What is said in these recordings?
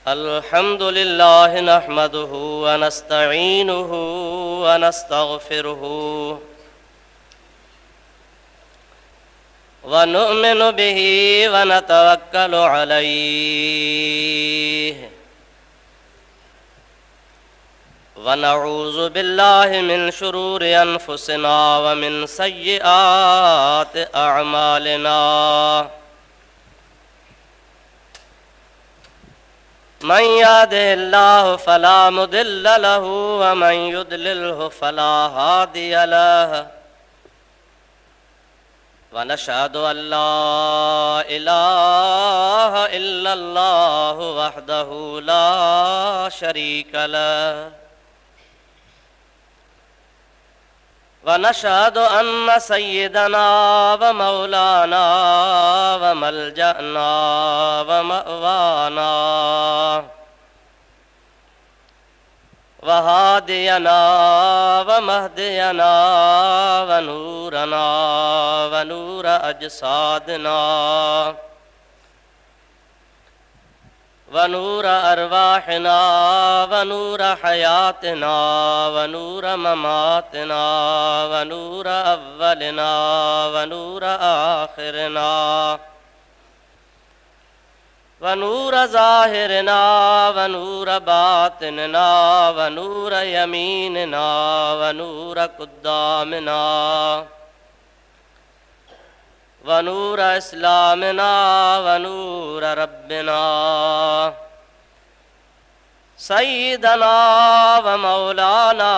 अल्हम्दुलिल्लाह नहमदुहु व नस्तईनुहु व नस्तगफिरुहु व नु'मिनु बिही व नतवक्कलु अलैहि व नऊज़ु बिल्लाहि मिन शुरूरि अनफुसिना व मिन सय्यिआति अअमालिना मन यहदिहिल्लाहु फला मुदिल्ल लहु व मन युद्लिल्हु फला हादिय लहु व नशहदु अल्ला इलाहा इल्लल्लाहु वहदहु ला शरीक लहु व नशहदु अन्न सय्यदना व मौलाना व मलजना व मअवाना व हादियना व महदियना व नूरना व नूर अजसादना व नूर अरवाहना व नूर हयातना व नूर ममातना व नूर अव्वलना व नूर आखिरना व नूर ज़ाहिरना व नूर बातिनना व नूर यमीनना व नूर कुद्दामना व नूर इस्लामना व नूर रब्बिना सय्यदना व मौलाना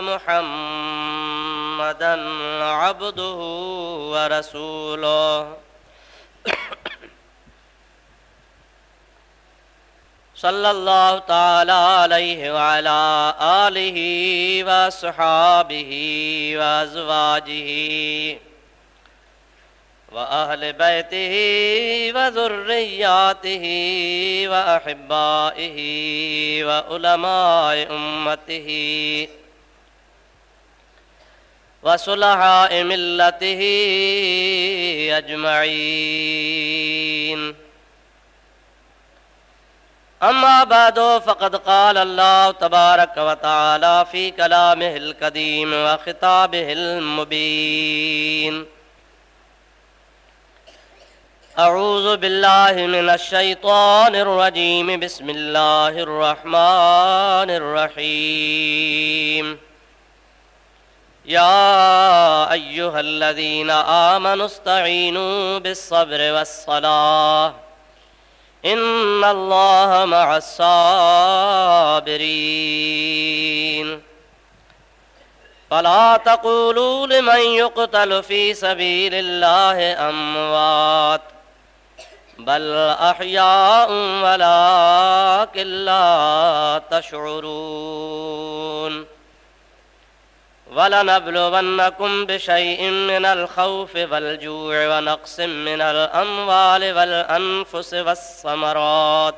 मुहम्मदन अब्दुहु व रसूलुहु सल्लल्लाहु ताला अलैहि व अला आलिहि व अस्हाबिहि व अज़वाजिहि व अहले बैतिहि व ज़ुर्रिय्यातिहि व अहिब्बाइहि व उलमाए उम्मतिहि व सुलहाए मिल्लतिहि अजमईन। अम्मा बादो फ़क़द क़ाल अल्लाहु तबारक व तआला फ़ी कलामिहिल क़दीम व ख़िताबिहिल मुबीन। अऊज़ु बिल्लाहि मिनश शैतानिर रजीम बिस्मिल्लाहिर रहमानिर रहीम। या अय्युहल्लज़ीना आमनुस्तईनू बिस्सब्रि वस्सलाह इन्नल्लाह मअस्साबिरीन। फला तक़ूलू लिमन युक़तलु फ़ी सबीलिल्लाहि अम्वात बल अहयाउन वलाकिन ला तशऊरून। वलनब्लुवन्नकुम बिशैइन मिनल खौफ़ि वल जू'i व नक़्सिम मिनल अम्वालि वल अनफ़ुसि वस्समरात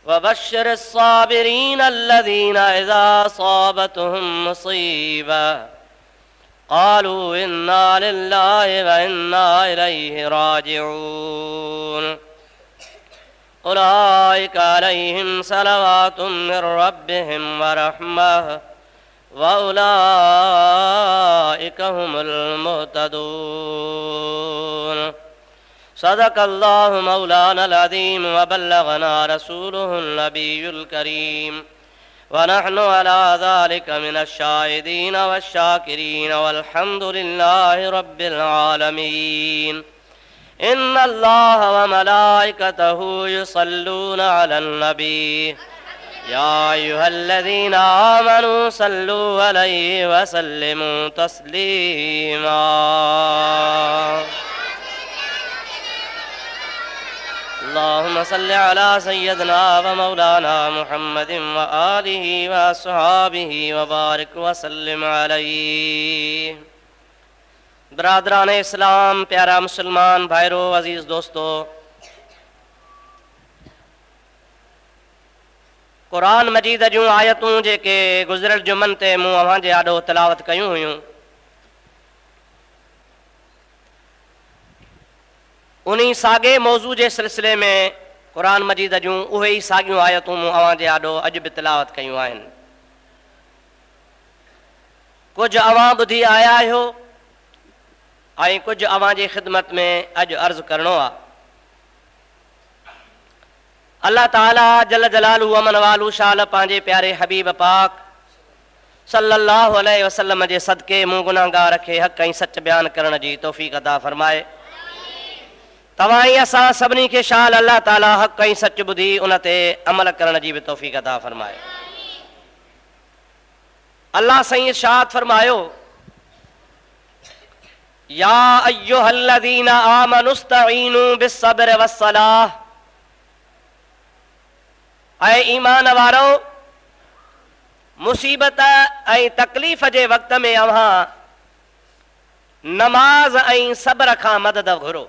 व बश्शिरिस साबिरीन अल्लज़ीना इज़ा असाबतहुम मुसीबा क़ालू इन्ना लिल्लाहि व इन्ना इलैहि राजिऊन। उलाइका अलैहिम सलवातुम मिर रब्बिहिम व रहमह व उलाइका हुमुल मुहतदून। सदक़ल्लाहु मौलानल अज़ीम व बल्लगना रसूलुहुन नबियुल करीम व नहनु अला ज़ालिका मिनश शाहिदीन वश्शाकिरीन वल्हम्दुलिल्लाहि रब्बिल आलमीन। इन्नल्लाह व मलाइकतहु युसल्लूना अलन नबी या अय्युहल्लज़ीना आमनू सल्लू अलैहि व सल्लिमू तस्लीमा। अल्लाहुम्मा सल्लि अला सय्यदना व मौलाना मुहम्मदिन व आलिहि व अस्हाबिहि व बारिक व सल्लिम अलैहि। बरादरान इस्लाम, प्यारा मुसलमान भाइरों, अजीज़ दोस्तों, कुरान मजीद जूं आयतूं जेके गुज़िरियल जुमन ते मूं अव्हां जे आॾो तिलावत कयूं हुयूं, उन्हीं साॻे मौज़ू जे सिलसिले में क़ुरान मजीद जूं उहे ई साॻियूं आयतूं मूं अव्हां जे आॾो अॼु बि तिलावत कयूं आहिनि। कुझु अव्हां ॿुधी आया आहियो ऐं कुझु अव्हां जी ख़िदमत में अॼु अर्ज़ु करणो आहे। अल्लाह ताला जल जलालू अमन वालू शाल पंहिंजे प्यारे हबीब पाक सल्लल्लाहु अलैहि वसल्लम जे सदके मूं गुनाहगार खे हक़ ऐं सच बयान करण जी तौफ़ीक़ अता फरमाए। तव्हां ई असां सभिनी खे शाल अल्लाह ताला हक़ ऐं सच ॿुधी उन ते अमल करण जी बि तौफ़ीक़ अता फरमाए। अल्लाह साईं इरशाद फरमायो, या अय्युहल्लज़ीना आमनुस्तईनू बिस्सब्र वस्सलाह, ऐं ईमान वारो मुसीबत ऐं तकलीफ़ जे वक़्त में अव्हां नमाज ऐं सब्र खां मदद घुरो।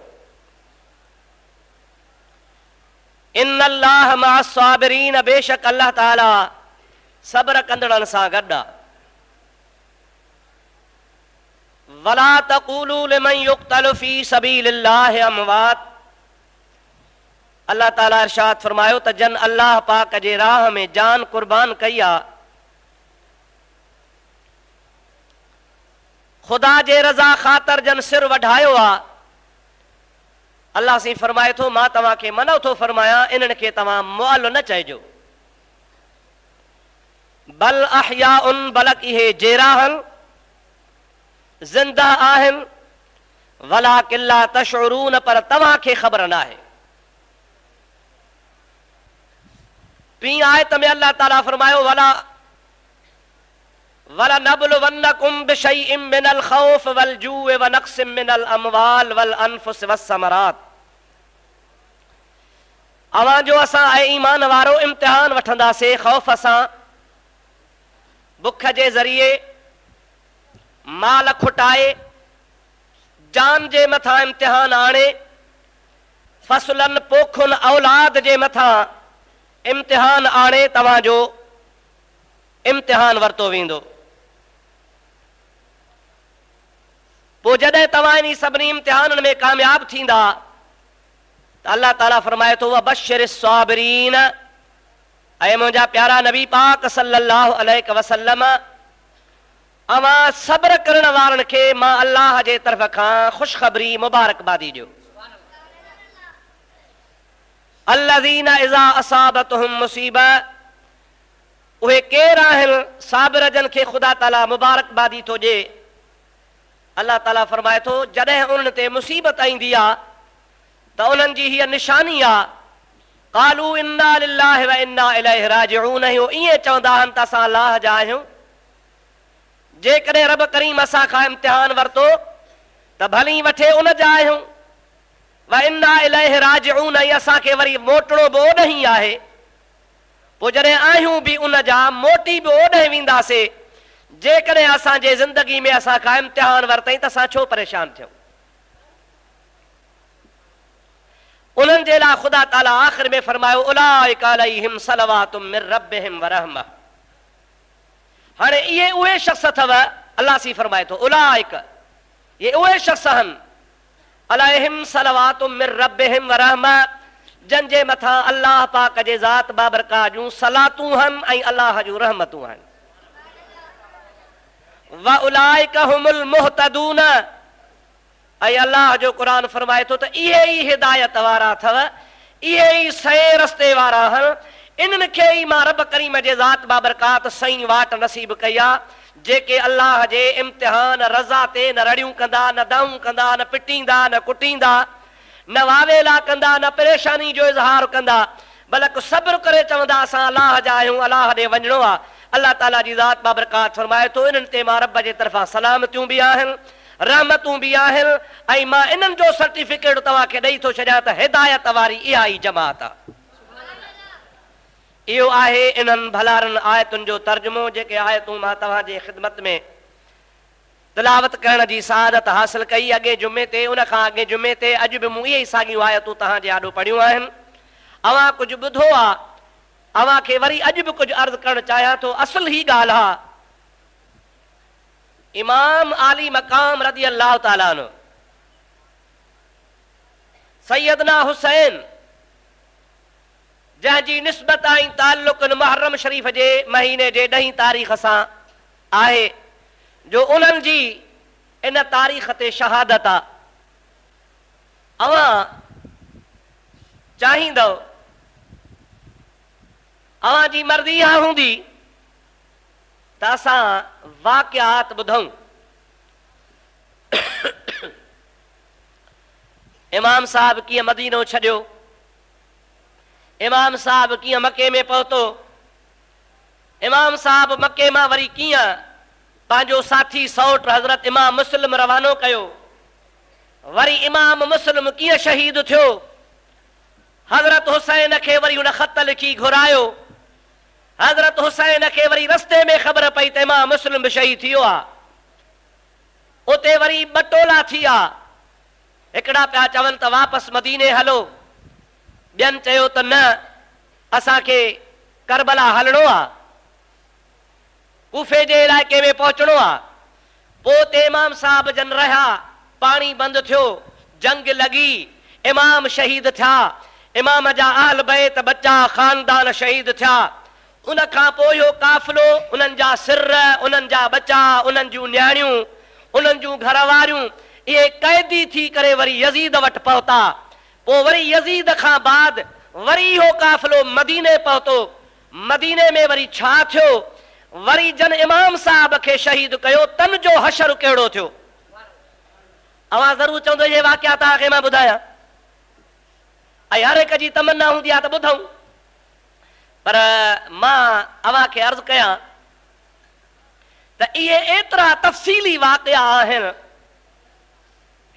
इन्नल्लाह मअस्साबिरीन, बेशक अल्लाह ताला सब्र कंदड़नि सां गॾु आहे। वला तक़ूलू लिमन युक़्तलु फ़ी सबीलिल्लाहि अमवात, अल्लाह ताला इरशाद फरमायो त जन अल्लाह पाक जे राह में जान कुर्बान कई आहे, ख़ुदा जे रज़ा ख़ातिर जन सिर वढायो आहे, अल्लाह साईं फरमाए थो मां तव्हांखे मनो थो फरमायां इन्हनि खे तव्हां मुअल न चइजो। बल अहयाउन, बलक इहे जेराहन ज़िंदा आहिनि, वलाकिन ला तशउरून, पर तव्हांखे ख़बर न आहे। ॿीं आयत में अल्लाह ताला फरमायो वला नबलुवन्नकुम बिशैइन मिनल खौफ वल जूअ व नक़्सिम मिनल अमवाल वल अनफुस वस्समरात, अवां जो असां ऐं ईमान वारो इम्तिहान वठंदासीं ख़ौफ़ सां, बुख जे ज़रिए, माल खुटाए, जान जे मथां इम्तिहान आणे, फसलनि पोखुनि औलाद जे मथां इम्तिहान आणे तव्हांजो इम्तिहान वरितो वेंदो। पोइ जॾहिं तव्हां इन सभिनी इम्तिहाननि में कामयाब थींदा त अल्लाह ताला फरमाए थो वबश्शिर साबिरीन, ऐं मुंहिंजा प्यारा नबी पाक सल्लल्लाहु अलैहि वसल्लम, अवां सब्र करण वारनि खे मां अल्लाह जे तरफ़ खां ख़ुशख़बरी मुबारकबादी ॾियो। अल्लज़ीना इज़ा असाबतहुम मुसीबा, उहे केर आहिनि साबिर जन खे ख़ुदा ताला मुबारकबादी थो ॾिए। अल्लाह ताला फरमाए थो जॾहिं उन्हनि ते मुसीबत ईंदी आहे त उन्हनि जी हीअ निशानी आहे, क़ालू इन्ना लिल्लाहि व इन्ना इलैहि राजिऊन, इहो ईअं चवंदा आहिनि त असां अल्लाह जा आहियूं। जेकॾहिं रब करीम असां खां इम्तिहान वरितो त भली वठे उन जा आहियूं, व इन्ना इलैहि राजिऊन, ऐं असांखे वरी मोटणो बि ओॾे ई आहे। पोइ जॾहिं आहियूं बि उन जा, मोटी बि ओॾे वेंदासीं। जेकॾहिं असांजे ज़िंदगी में असां खां इम्तिहान वरितई त असां छो परेशान थियूं। उन्हनि जे लाइ ख़ुदा ताला आख़िर में फरमायो उलाइका अलैहिम सलवातुम मिर रब्बिहिम व रहमा, हाणे इहे उहे शख़्स अथव, अल्लाह सी फरमाए थो उलाइका, ये उहे शख़्स आहिनि अलैहिम सलवातुम मिर रब्बिहिम व रहमा, जन जे मथां अल्लाह पाक जे ज़ात बाबरकात जूं सलातूं आहिनि ऐं अल्लाह जूं रहमतूं आहिनि। व उलाइका हुमुल मुहतदून, ऐं अल्लाह जो क़ुरान फरमाए थो त इहे ई हिदायत वारा अथव, इहे ई सही रस्ते वारा आहिनि। इन्हनि खे ई मां रब करीम जे ज़ात बाबरकात सही वाट नसीब कई आहे, जेके अल्लाह जे इम्तिहान रज़ा ते न रड़ियूं कंदा, न दाऊं कंदा, न पिटींदा, न कुटींदा, न वावेला कंदा, न परेशानी जो इज़हार कंदा, बल्कि सब्र करे चवंदा असां अल्लाह जा आहियूं, अल्लाह ॾे वञिणो आहे। अल्लाह ताला जी ज़ात बाबरकात फरमाए थो इन्हनि ते मां रब जे तरफ़ां सलामतियूं बि आहिनि, रहमतूं बि आहिनि, ऐं मां इन्हनि जो सर्टिफिकेट तव्हांखे ॾेई थो छॾियां त हिदायत वारी इहा ई जमात आहे। इहो आहे इन्हनि भलारनि आयतुनि जो तर्जुमो, जेके आयतूं मां तव्हांजे ख़िदमत में तिलावत करण जी सआदत हासिल कई अॻे जुमे ते, उन खां अॻे जुमे ते। अॼु बि मूं इहे ई साॻियूं आयतूं तव्हांजे आॾो पढ़ियूं आहिनि। अवां कुझु ॿुधो आहे, अवां खे वरी अॼु बि कुझु अर्ज़ु करणु चाहियां थो। असुल ही ॻाल्हि आहे, इमाम आली मक़ाम रज़ी अल्लाह ताला अन्हु सैयदना हुसैन जंहिंजी निस्बत ऐं ताल्लुक़ मुहर्रम शरीफ़ जे महीने जे 10 तारीख़ सां आहे, जो उन्हनि जी इन तारीख़ ते शहादत आहे। अवां चाहींदव, अवां जी मर्ज़ी इहा हूंदी त असां वाक़ियात ॿुधूं। इमाम साहब कीअं मदीनो छॾियो, इमाम साहब कीअं मके में पहुतो, इमाम साहब मके मां वरी कीअं पंहिंजो साथी सौट हज़रत इमाम मुस्लिम रवानो कयो, वरी इमाम मुस्लिम कीअं शहीद थियो, हज़रत हुसैन खे वरी हुन ख़त लिखी घुरायो, हज़रत हुसैन खे वरी रस्ते में ख़बर पई त इमाम मुस्लिम बि शहीद थी वियो आहे। उते वरी ॿ टोला थी विया, हिकिड़ा पिया चवनि त वापसि मदीने हलो, ॿियनि चयो त न असांखे करबला हलणो आहे, कूफे जे इलाइक़े में पहुचणो आहे। पोइ उते इमाम साहब जन रहिया, पाणी बंदि थियो, जंग लॻी, इमाम शहीद थिया, इमाम जा अहल बैत बच्चा ख़ानदान शहीद थिया। उन खां पोइ इहो काफ़िलो, उन्हनि जा सिर, उन्हनि जा बच्चा, उन्हनि जूं न्याणियूं, उन्हनि जूं घरवारियूं, इहे कैदी थी करे वरी यज़ीद वटि पहुता। पोइ वरी यज़ीद खां बाद वरी इहो काफ़िलो मदीने पहुतो। मदीने में वरी छा थियो, वरी जन इमाम साहब खे शहीद कयो, तन जो हशर कहिड़ो थियो। अवां ज़रूरु चवंदो इहे वाक़िया तव्हांखे मां ॿुधायां, ऐं हर हिक जी तमन्ना हूंदी आहे त ॿुधूं, पर मां अवां खे अर्ज़ु कयां त इहे एतिरा तफ़सीली वाक़िया आहिनि।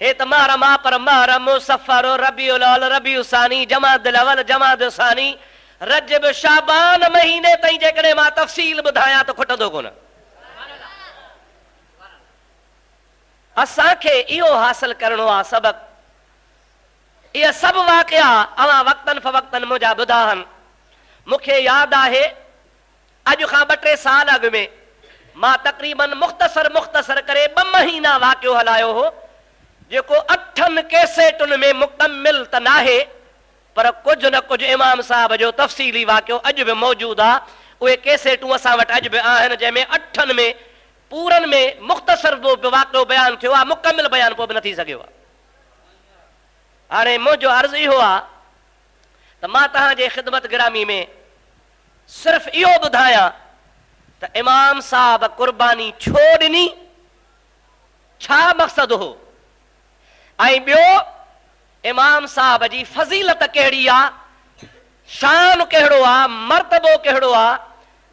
हे त महरम आ, पर महरम, सफ़र, रबीउल अव्वल, रबीउ सानी, जमादुल अव्वल, जमादुल सानी, रजब, शाबान महीने ताईं जेकॾहिं मां तफ़सील ॿुधायां त खुटंदो कोन। असांखे इहो हासिल करणो आहे सबक़। इहे सभु वाक़िया अवां वक़्तन फ़वक़्तन मुंहिंजा ॿुधा आहिनि। मूंखे यादि आहे अॼु खां 2-3 साल अॻु में मां तक़रीबन मुख़्तसर करे 2 महीना वाक़ियो हलायो हो, जेको 8 कैसेटुनि में मुकमिल त नाहे, पर कुझु न कुझु इमाम साहब जो तफ़सीली वाक़ियो अॼु बि मौजूदु आहे। उहे कैसेटूं असां वटि अॼु बि आहिनि, जंहिंमें 8 में पूरनि में मुख़्तसर वाक़ियो बयानु थियो आहे, मुकमिल बयानु पोइ बि न थी सघियो आहे। हाणे मुंहिंजो अर्ज़ु इहो आहे त मां तव्हांजे ख़िदमत गिरामी में सिर्फ़ु इहो ॿुधायां त इमाम साहब क़ुर्बानी छो ॾिनी, छा मक़सदु हो, ऐं ॿियो इमाम साहब जी फज़ीलत कहिड़ी आहे, शान कहिड़ो आहे, मर्तबो कहिड़ो आहे,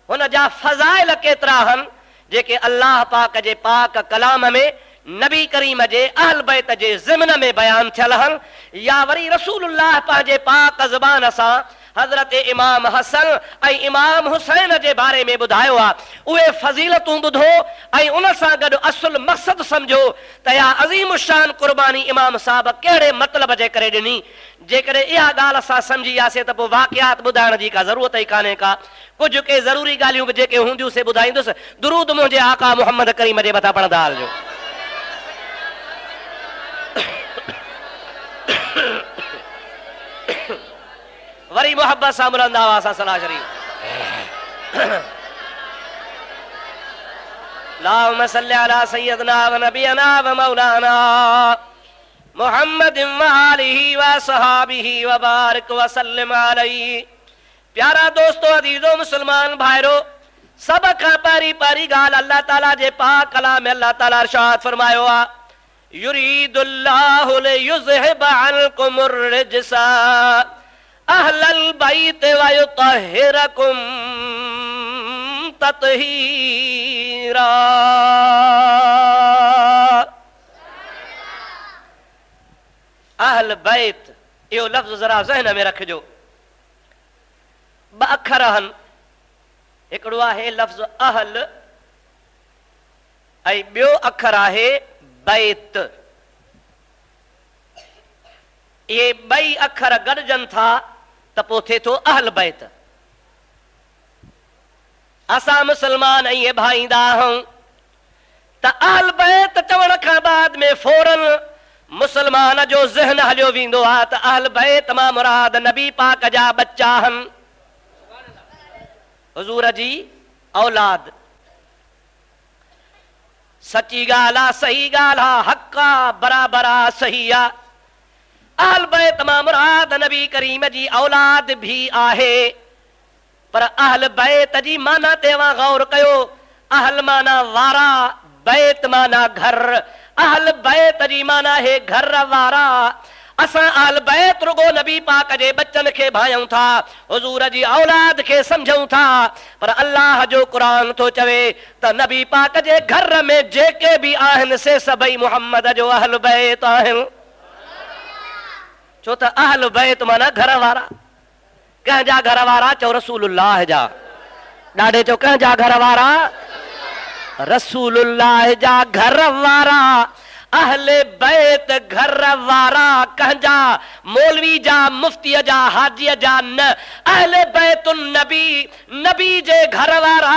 हुन जा फ़ज़ाइल केतिरा आहिनि जेके अल्लाह पाक जे पाक कलाम में नबी करीम जे अहल बैत जे ज़िमन में बयान थियल आहिनि, या वरी रसूलुल्लाह पंहिंजे पाक ज़बान सां हज़रत इमाम हसन ऐं इमाम हुसैन जे बारे में ॿुधायो आहे। उहे फज़ीलतूं ॿुधो ऐं उन सां गॾु असुल मक़सदु सम्झो त इहा अज़ीम शान क़ुर्बानी इमाम साहब कहिड़े मतिलब जे करे ॾिनी। जेकॾहिं इहा ॻाल्हि असां सम्झी वियासीं त पोइ वाक़ियात ॿुधाइण जी का ज़रूरत ई कान्हे का। कुझु के ज़रूरी ॻाल्हियूं बि जेके हूंदियूं से ॿुधाईंदुसि। दुरूद मुंहिंजे आका मुहम्मद करीम जे मथां पढ़ंदा हलिजो। वरी मोहब्बत सां बुलंद आवाज़ सां सलाह शरीफ। अल्लाहुम्मा सल्लि अला सय्यदना व नबियना व मौलाना मुहम्मद व आलिहि व सहाबिहि व बारिक व सल्लिम अलैहि। प्यारा दोस्तों, अजीजो मुसलमान भाइरो, सब खां पहिरीं ॻाल्हि अल्लाह ताला जे पाक कलाम में अल्लाह ताला इरशाद फरमायो आहे, युरीदुल्लाहु लियुज़हिब अन्कुमुर रिजसा अहलल बैत व युतहिरकुम तत्हीरा। अहल बैत इहो लफ़्ज़ ज़रा ज़हन में रखिजो। 2 अखर आहिनि, हिकिड़ो आहे लफ़्ज़ अहल ऐं ॿियो अखर आहे बैत। इहे 2 अखर गॾजनि था त पोइ थिए थो अहल बैत। असां मुसलमान इहे भाईंदा आहियूं त अहल बैत चवण खां बाद में फौरन मुसलमान जो ज़हन हलियो वेंदो आहे त अहल बैत मां मुराद नबी पाक जा बच्चा आहिनि, हुजूर जी औलाद। सची ॻाल्हि आहे, सही ॻाल्हि आहे, हक़ आहे, बराबरि आहे, सही आहे। अहल बैत मां मुराद नबी करीम जी औलाद भी आहे, पर अहल बैत जी माना ते गौर कयो। अहल माना वारा, बैत माना घर। अहल बैत जी माना है घर वारा। असां अहल बैत रुगो नबी पाक जे बच्चन खे भायूं था, हुजूर जी औलाद खे समझूं था, पर अल्लाह जो कुरान तो चवे त नबी पाक जे घर में जेके भी आहिनि से सभई मुहम्मद जो अहल बैत आहिनि। छो त अहल बैत माना घर वारा। कंहिंजा घर वारा? चओ रसूलुल्लाह जा। ॾाढे चओ कंहिंजा घर वारा? रसूलुल्लाह जा घर वारा। अहले बैत घर वारा कंहिंजा? मौलवी जा, मुफ्ती जा, हाजी जा न। अहले बैतुन नबी, नबी जे घर वारा,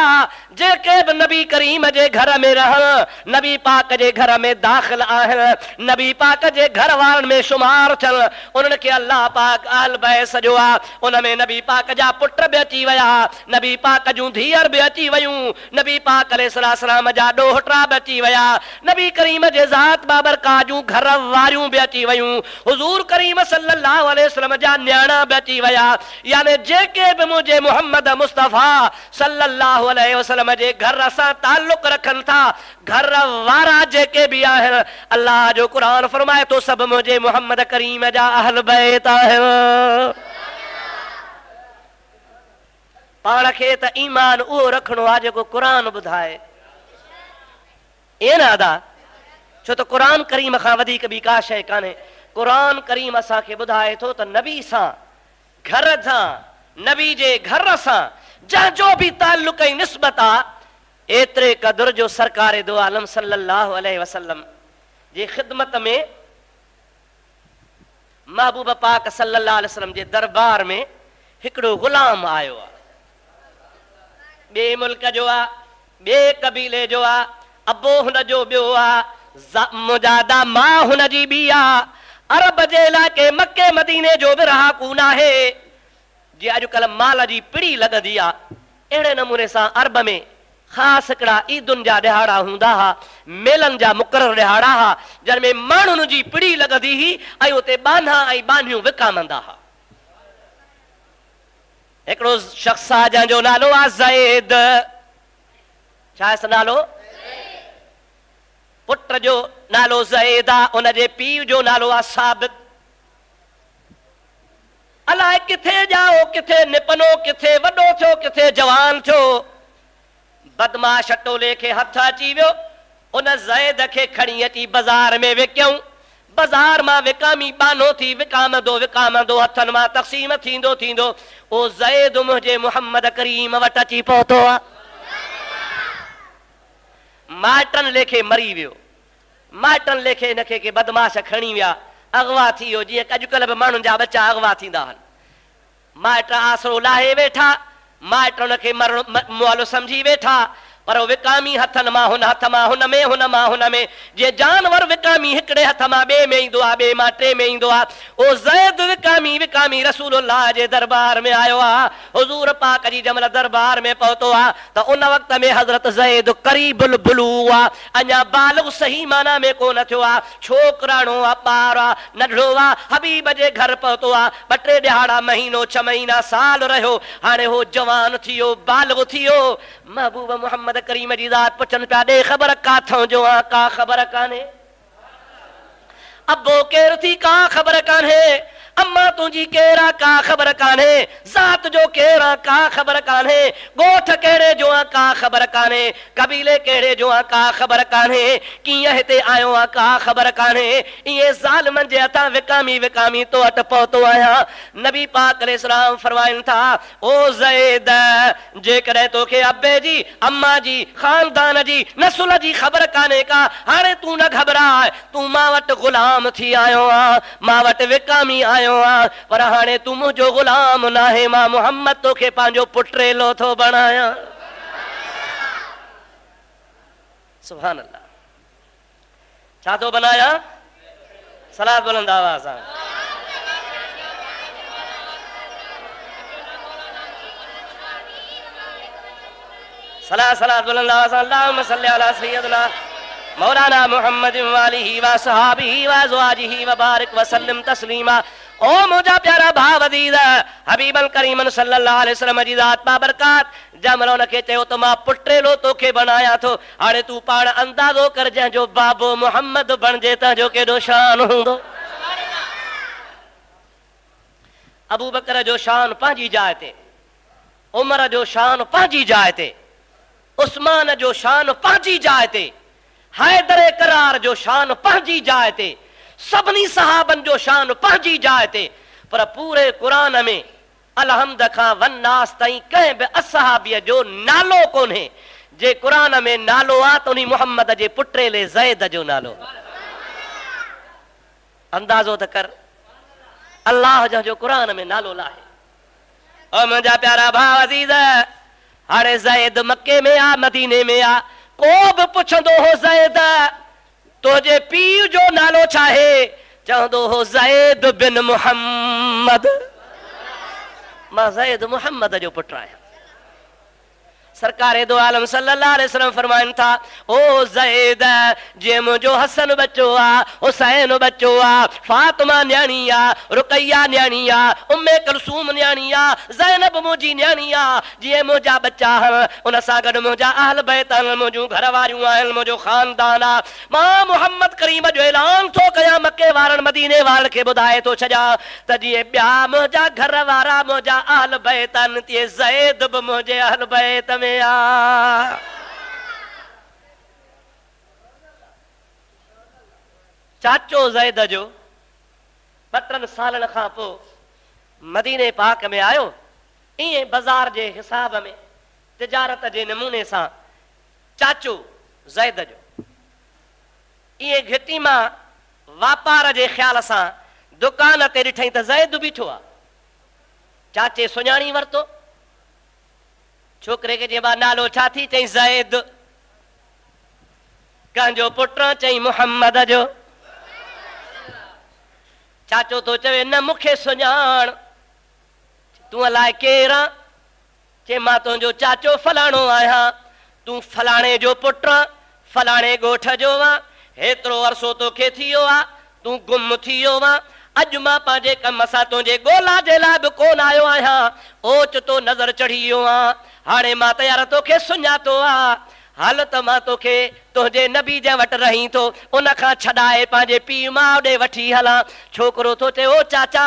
जेके भी नबी करीम जे घर में रहन, नबी पाक जे घर में दाखिल आहिनि, नबी पाक जे घर वारनि में शुमार थियनि, उन्हनि खे अल्लाह पाक अहल बैत सॼो आहे। उन में नबी पाक जा पुट भी अची विया, नबी पाक जूं धीअर भी अची वयूं, नबी पाक अलैहिस्सलाम जा ॾोहटा भी अची विया, नबी करीम जे ज़ात बाबरकात जूं घर वारियूं भी अची वयूं, हुजूर करीम सल्लल्लाहु अलैहि वसल्लम जा न्याणा भी अची विया। यानी जेके भी मुझे मोहम्मद मुस्तफ़ा सल्लल्लाहु अलैहि वसल्लम जे घर सां ताल्लुक रखनि था, घर वारा जेके भी आहिनि, अल्लाह जो कुरान फरमाए तो सब मुझे मोहम्मद करीम जा अहल बैत आहिनि। पाण खे त ईमान उहो रखणो आहे जेको कुरान ॿुधाए। ईअं न अदा? छो त कुरान करीम खां वधीक ॿी का शइ कान्हे। कुरान करीम असांखे ॿुधाए थो त नबी सां, घर सां, नबी जे घर सां जंहिंजो बि ताल्लुक ऐं निस्बत आहे, एतिरे क़दुर जो सरकार दो आलम सल्लल्लाहु अलैहि वसल्लम जी ख़िदमत में महबूब पाक सल्लल्लाहु अलैहि वसल्लम जे दरबार में हिकिड़ो ग़ुलाम आयो आहे। ॿिए मुल्क जो आहे, ॿिए कबीले जो आहे, अबो हुन जो ॿियो आहे, मुजादा मां हुन जी ॿी आहे। अरब जे इलाइक़े मके मदीने जो बि रहाकू न आहे। जीअं अॼुकल्ह माल जी पिड़ी लॻंदी आहे, अहिड़े नमूने सां अरब में ख़ासि हिकिड़ा ईदुनि जा ॾिहाड़ा हूंदा हुआ, मेलनि जा मुक़ररु ॾिहाड़ा हुआ, जंहिं में माण्हुनि जी पिड़ी लॻंदी हुई ऐं उते बाना ऐं बानियूं विकामंदा हुआ। हिकिड़ो शख़्स आहे जंहिंजो नालो आहे ज़ैद। छा आहे नालो? पुट जो नालो ज़ैद आहे, उनजे पीउ जो नालो आहे साबित। अलाए किथे ॼाओ, किथे निपनो, किथे वॾो थियो, किथे जवान थियो, बदमाश टोले खे हथ अची वियो। उन ज़ैद खे खणी अची बाज़ार में विकियऊं। बाज़ार मां विकामी बानो थी विकामंदो विकामंदो हथनि मां तक़सीम थींदो थींदो ओ ज़ैद मुंहिंजे मुहम्मद करीम वटि अची पहुतो आहे। माइटनि लेखे मरी वियो। माइटनि लेखे हिनखे के बदमाश खणी विया, अगवा थी वियो। जीअं अॼुकल्ह बि माण्हुनि जा बच्चा अगवा थींदा आहिनि। माइट आसरो लाहे वेठा, माइट हुनखे मुआलो सम्झी वेठा, पर विकामी हथनि मां हुन हथ मां हुन में, हुन मां हुन में। जीअं जानवर विकामी हिकिड़े हथ मां ॿिए में ईंदो आहे, ॿिए मां टे में ईंदो आहे, ओ ज़ैद विकामी विकामी रसूलुल्लाह जे दरबार में आयो आहे। हुज़ूर पाक जी जमल दरबार में पहुतो आहे त उन वक़्त में हज़रत ज़ैद क़रीबुल बुलूग़ आहे, अञा बालिग़ सही माना में कोन थियो आहे, छोकिराणो आहे, ॿार आहे, नंढड़ो आहे। हबीब जे घर पहुतो आहे, ॿ टे ॾिहाड़ा, महीनो, 6 महीना, साल रहियो। हाणे हो जवान थी वियो, बालिग़ थी वियो। महबूब मोहम्मद करीम जी ज़ात पुछनि पिया, ॾे ख़बर काथां जो आहे? का ख़बर कान्हे। अबो केरु थी? का ख़बर कान्हे। अम्मा तुंहिंजी केरु आहे? का ख़बर कान्हे। ज़ात जो केरु आहे? का ख़बर कान्हे। ॻोठ कहिड़े जो आहे? का ख़बर कान्हे। कबीले कहिड़े जो आहे? का ख़बर कान्हे। कीअं हिते आयो आहे? का ख़बर कान्हे। इहे ज़ालिमनि जे हथां विकामी विकामी तो वटि पहुतो आहियां। नबी पाक अलैहिस्सलाम फरमाइनि था, ओ ज़ैद, जेकॾहिं तोखे अबे जी, अम्मा जी, ख़ानदान जी, नसुल जी ख़बर कान्हे का, हाणे तूं न घबराए। तूं मां वटि ग़ुलाम थी आयो आहे, मां वटि विकामी आयो, पर हाणे तूं मुंहिंजो ग़ुलाम न आहे। मां मुहम्मद तोखे पंहिंजो पुटेलो थो बणायां। सुभान अल्लाह। छा थो बनायां? सलात बुलंद आवाज़ सां। अल्लाहुम्मा सल्लि अला सय्यदना मौलाना मुहम्मद व आलिहि व असहाबिहि व अज़वाजिहि व बारिक व सल्लिम तस्लीमा। ओ मुझा प्यारा भाव अज़ीज़ हबीबल करीम सल्लल्लाहु अलैहि वसल्लम जी ज़ात बाबरकात जमलो न के चयो तो मां पुटेलो तोखे बनाया थो हाणे तू पाण अंदाज़ो कर जंहिंजो बाबो मुहम्मद बणजे त जो केॾो शान हूंदो। अबू बकर जो शान पंहिंजी जाइ ते, उमर जो शान पंहिंजी जाइ ते, उस्मान जो शान पंहिंजी जाइ ते, हैदर करार जो शान पंहिंजी जाइ ते, सभिनी सहाबन जो शान पंहिंजी जाइ ते। पर पूरे कुरान में अलहम्द खां वन्नास ताईं कंहिं बि असहाबीअ जो नालो कोन्हे जे कुरान में नालो आहे त उन मुहम्मद जे पुटेले ज़ैद जो नालो। अंदाज़ो त कर अल्लाह जो कुरान में नालो लाहे। ओ मुंहिंजा प्यारा भाउ अज़ीज़ हाणे ज़ैद मके में आ मदीने में आ को बि पुछंदो हो ज़ैद तुंहिंजे पीउ जो नालो छा आहे चवंदो हो ज़ैद बिन मुहम्मद। मां ज़ैद मुहम्मद जो पुटु आहियां। सरकारे दो आलम सल्लल्लाहु अलैहि वसल्लम फरमाइन था ओ ज़ैद जे मुझो हसन बच्चो आ, हुसैन बच्चो आ, फातिमा न्याणी आ, रुकैया न्याणी आ, उम्मे कुलसूम न्याणी आ, ज़ैनब मुंहिंजी न्याणी आ, जे मुंहिंजा बच्चा उन सां गॾु मुंहिंजा अहल बैत मुंहिंजूं घर वारियूं आहिनि मुंहिंजो ख़ानदान आ। मां मुहम्मद करीम जो ऐलान थो कयां मके वारनि मदीने वारनि खे ॿुधाए थो छॾियां त जीअं ॿिया मुंहिंजा घर वारा मुंहिंजा अहल बैत आहिनि तीअं ज़ैद बि मुंहिंजे अहल बैत में चाचो ज़ैद जो 2 सालनि खां पोइ मदीने पाक में आयो। ईअं बाज़ार जे हिसाब में तिजारत जे नमूने सां चाचो ज़ैद जो ईअं घिटी मां वापार जे ख़्याल सां दुकान ते ॾिठई त ज़ैद बीठो आहे। चाचे सुञाणी वरितो। छोकिरे खे चइबा नालो छा थी चई ज़ैद। कंहिंजो पुटु चई मुहम्मद जो। चाचो तो चवे न मूंखे सुञाण तूं अलाए केरु आहे चए मां तुंहिंजो चाचो फलाणो आहियां तूं फलाणे जो पुटु फलाणे ॻोठ जो आहे हेतिरो अरसो तोखे थी वियो आहे तूं गुम थी वियो आहे अॼु मां पंहिंजे कम सां तुंहिंजे ॻोल्हा जे लाइ बि कोन आयो आहियां ओचितो नज़र चढ़ी वियो आहे हाणे मां त यार तोखे सुञातो आहे हल त मां तोखे तुंहिंजे नबी जे वटि रही थो उन खां छॾाए पंहिंजे पीउ माउ ॾे वठी हलां। छोकिरो थो चए ओ चाचा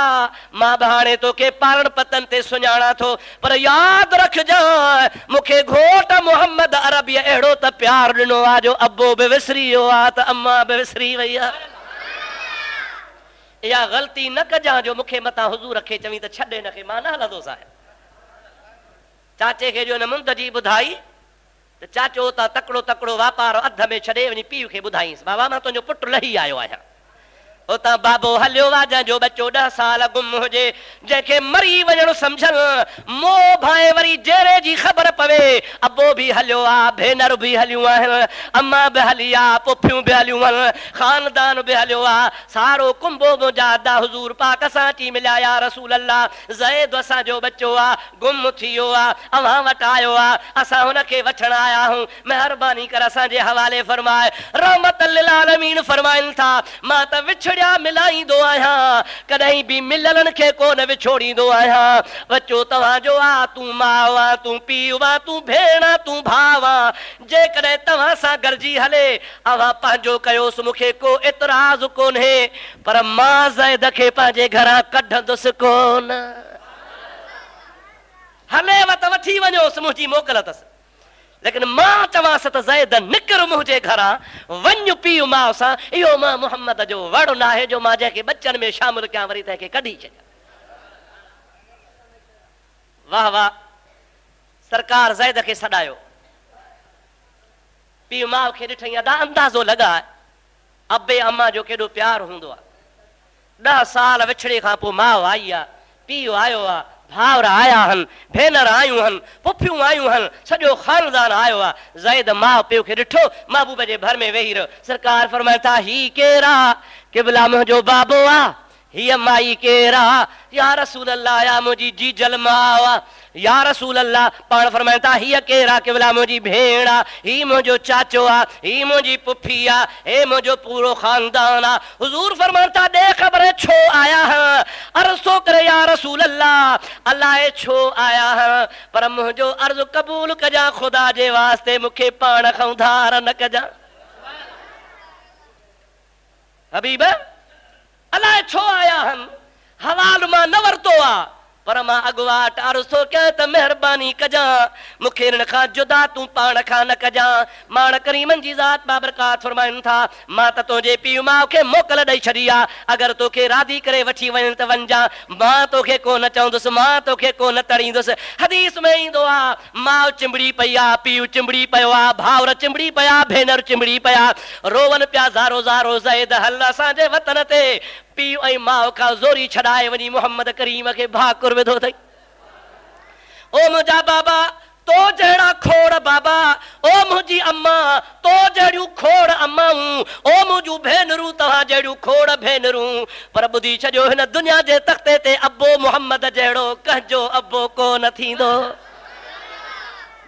मां बि हाणे तोखे पारण पतन ते सुञाणा थो पर यादि रखजांइ मूंखे घोट मुहम्मद अरबीअ अहिड़ो त प्यार ॾिनो आहे जो अबो बि विसरी वियो आहे त अम्मा बि विसरी वई आहे। इहा ग़लती न कजांइ जो मूंखे मथां हुज़ूर खे चवीं त छॾे हिनखे मां न हलंदो साहिब। चाचे खे जो हिन मुंद जी ॿुधाई त चाचो त तकड़ो तकड़ो वापार अध में छॾे वञी पीउ खे ॿुधाईंसि बाबा मां तुंहिंजो पुटु लही आयो आहियां। उतां बाबो हलियो आहे जंहिंजो बच्चो 10 साल गुम हुजे जंहिंखे मरी वञणु सम्झनि मोह भाए वरी जेरे जी ख़बर पवे अबो बि हलियो आहे भेनर बि हलियूं आहिनि अम्मा बि हली आहे पुफियूं बि हलियूं आहिनि ख़ानदान बि हलियो आहे सारो कुंबो मुंहिंजा अदा हुज़ूर पाक सां अची मिलिया या रसूल अल्लाह ज़ैद असांजो बच्चो आहे गुम थी वियो आहे अव्हां वटि आयो आहे असां हुनखे वठण आया आहियूं महिरबानी कर असांजे हवाले फरमाए रहमत लिल आलमीन फरमाइनि था मां त विछड़िया मिलाईंदो आहियां कॾहिं बि मिलनि खे कोन विछोड़ींदो आहियां। बच्चो तव्हांजो आहे तूं माउ आहे तूं पीउ आहे तूं भेण तूं भाउ आहे जेकॾहिं तव्हां सां गॾिजी हले अव्हां पंहिंजो कयोसि मूंखे को एतिराज़ कोन्हे पर मां ज़ैद खे पंहिंजे घरां कढंदुसि कोन। हलेव त वठी वञोसि मुंहिंजी मोकल अथसि लेकिन मां चवांसि त ज़ैद निकिर मुंहिंजे घरां वञ पीउ माउ सां इहो मां मुहम्मद जो वड़ न आहे जो मां जंहिंखे बच्चनि में शामिल कयां वरी तंहिंखे कढी छॾियां। वाह वाह सरकार ज़ैद खे सॾायो पीउ माउ खे ॾिठई अदा अंदाज़ो लॻाए अबे अम्मा जो केॾो प्यार हूंदो आहे। 10 साल विछड़े खां पोइ माउ आई आहे पीउ आयो आहे भाउर आया आहिनि भेनर आयूं आहिनि पुफियूं आयूं आहिनि सॼो ख़ानदान आयो आहे। ज़ैद माउ पीउ खे ॾिठो महबूब जे भर में वेही रहियो। सरकार फरमाए था ही केरु आहे क़िबला मुंहिंजो बाबो आहे हिय माई केरा या रसूल अल्लाह या मुझी जी जलमावा या रसूल अल्लाह पाण फरमाइता हिय केरा केवला मुझी भेड़ा ही मुझो चाचो आ ही मुझी पुफी आ हे मुझो पूरो खानदान आ हुजूर फरमाता दे खबर छो आया है अर्ज़ो करे या रसूल अल्लाह अल्लाह छो आया है पर मुझो अर्ज़ कबूल कजा खुदा जे वास्ते मुखे पाण खां उधार न कजा हबीब अल्लाह छो आया हम हवाल मां न वरतो आ पर मां अगवाट अर्ज़ थो कयां त मेहरबानी कजा मुखे इन खां जुदा तूं पाण खां न कजा माण करीमन जी ज़ात बाबरकात फरमाइनि था मां त तुंहिंजे पीउ माउ खे मोकल ॾेई छॾी आहे अगरि तोखे राज़ी करे वठी वञनि त वञजा मां तोखे कोन चवंदुसि मां तोखे कोन तड़ींदुसि हदीस में ईंदो आहे माउ चिंबड़ी पई आहे पीउ चिंबड़ी पियो आहे भाउर चिंबड़ी पिया भेनर चिंबड़ी पिया रोवन पिया ज़ारो ज़ारो ज़ैद हल असांजे वतन ते पीउ ऐं माउ खां ज़ोरी छॾाए वञी मोहम्मद करीम खे भाकुर विधो अथई ओ मुंहिंजा बाबा तो जहिड़ा खोड़ बाबा ओ मुंहिंजी अम्मा तो जहिड़ियूं खोड़ अम्माऊं ओ मुंहिंजूं भेनरूं तव्हां जहिड़ियूं खोड़ भेनरूं पर ॿुधी छॾियो हिन दुनिया जे तख़्ते ते अबो मोहम्मद जहिड़ो कंहिंजो अबो कोन थींदो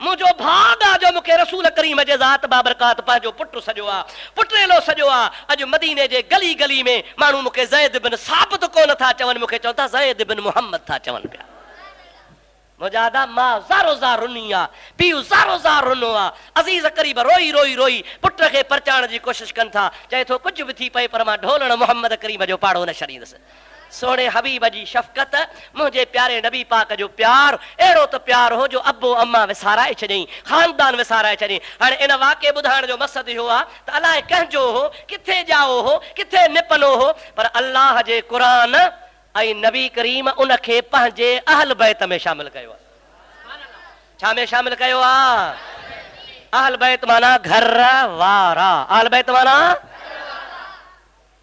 मुझो भाग आ जो मुखे रसूल करीम जे ज़ात बाबरकात पंहिंजो पुट सॼो आ पुटेलो सॼो आ अॼु मदीने जे गली गली में माण्हू मुखे ज़ैद बिन साबित कोन था चवनि मुखे चवनि था ज़ैद बिन मुहम्मद था चवनि पिया मुजादा मां ज़ारो ज़ार रुनी आ पीउ ज़ारो ज़ार रुनो आ अज़ीज़ करीब रोई रोई रोई पुट खे परचाइण जी कोशिश कनि था चए थो कुझु बि थी पए पर मां ढोलण मोहम्मद करीम जो पाड़ो न छॾींदुसि सोने हबीब जी शफ़क़त मुझे प्यारे नबी पाक जो प्यार एड़ो तो प्यार हो जो अब्बो अम्मा विसाराए छॾियईं खानदान विसाराए छॾियईं हाणे इन वाक़े ॿुधाइण जो मक़सदु इहो आहे त अलाए कंहिंजो हो किथे ॼाओ हो किथे निपनो हो पर अल्लाह जे क़ुरान ऐं नबी करीम उन खे पंहिंजे अहल बैत में शामिल कयो आहे छा में शामिल कयो आहे अहल बैत माना घर वारा अहल बैत माना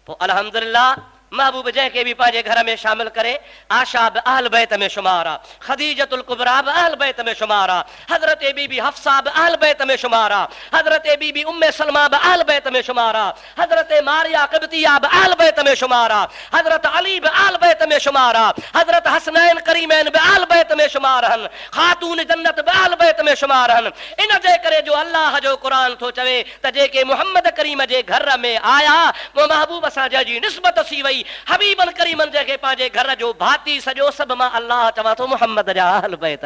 पोइ अल्हम्दुलिल्लाह महबूब जंहिंखे बि पंहिंजे घर में शामिल करे आशा बि अहल बैत में शुमार आहे खदीजतुल कुबरा बि अहल बैत में शुमार आहे हज़रत बीबी हफ्सा बि अहल बैत में शुमार आहे हज़रत बीबी उम्मे सलमा बि अहल बैत में शुमार आहे हज़रत मारिया क़िब्तिया बि अहल बैत में शुमार आहे हज़रत अली बि अहल बैत में शुमार आहे हज़रत हसनैन करीमैन बि अहल बैत में शुमार आहिनि ख़ातून जन्नत बि अहल बैत में शुमार आहिनि इन जे करे जो अल्लाह जो क़ुरान थो चवे त जेके मुहम्मद करीम जे घर में आया वो महबूब सां जंहिंजी निस्बत थी वई हबीबन करीमन जंहिंखे पंहिंजे घर जो भाती सॼो सभु मां अल्लाह चवां थो मुहम्मद जा अहल बैत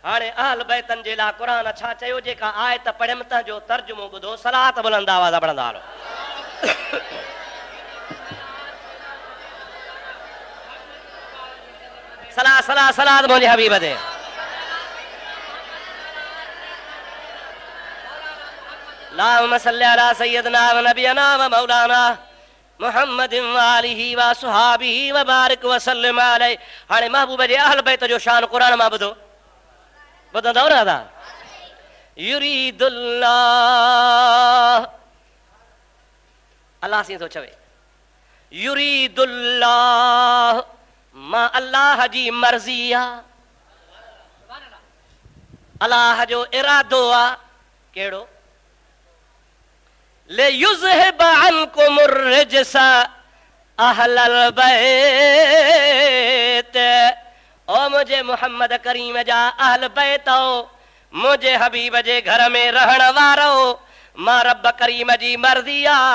हाणे अहल बैतन जे लाइ क़ुरान छा चयो जेका आयत पढ़ियमि त जो तर्जुमो ॿुधो सलात बुलंद आवाज़ पढ़ंदा हलो सला सला सलात मुंहिंजे हबीब ते अल्लाहुम्मा सल्ली अला सय्यदना व नबियना व मौलाना मुहम्मद वालिही व सुहाबिही व बारिक व सल्लिम अलैहि हाणे महबूब जे अहल बैत जो शान क़ुरान मां ॿुधो ॿुधंदव न दादा युरीदुल्लाह अल्लाह सीं थो चवे युरीदुल्लाह मां अल्लाह जी मर्ज़ी आहे अल्लाह जो इरादो आहे कहिड़ो ले युज़हिब अन्कुमुर रिज्स अहलल बैत ओ मुझे मोहम्मद करीम जा अहल बैत मुझे हबीब जे घर में रहण वारो मां रब करीम जी मर्ज़ी आहे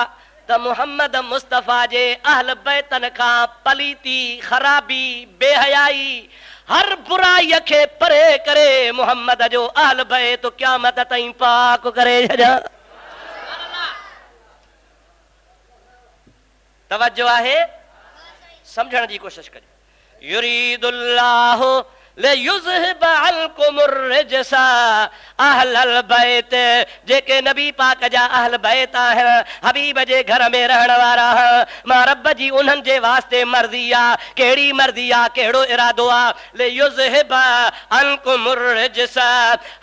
त मोहम्मद मुस्तफ़ा जे अहल बैतन खां पलीती ख़राबी बेहयाई हर बुराई खे परे करे मोहम्मद जो अहल बैत क़यामत ताईं पाक करे छॾियां तवज्जो आहे समझण जी कोशिश करियो युरीदुल्लाह लियुज़हिब अन्कुमुर रिज्स अहलल बैत जेके नबी पाक जा अहल बैत आहिनि हबीब जे घर में रहण वारा मां रब जी उन्हनि जे वास्ते मर्ज़ी आहे कहिड़ी मर्ज़ी आहे कहिड़ो इरादो आहे लियुज़हिब अन्कुमुर रिज्स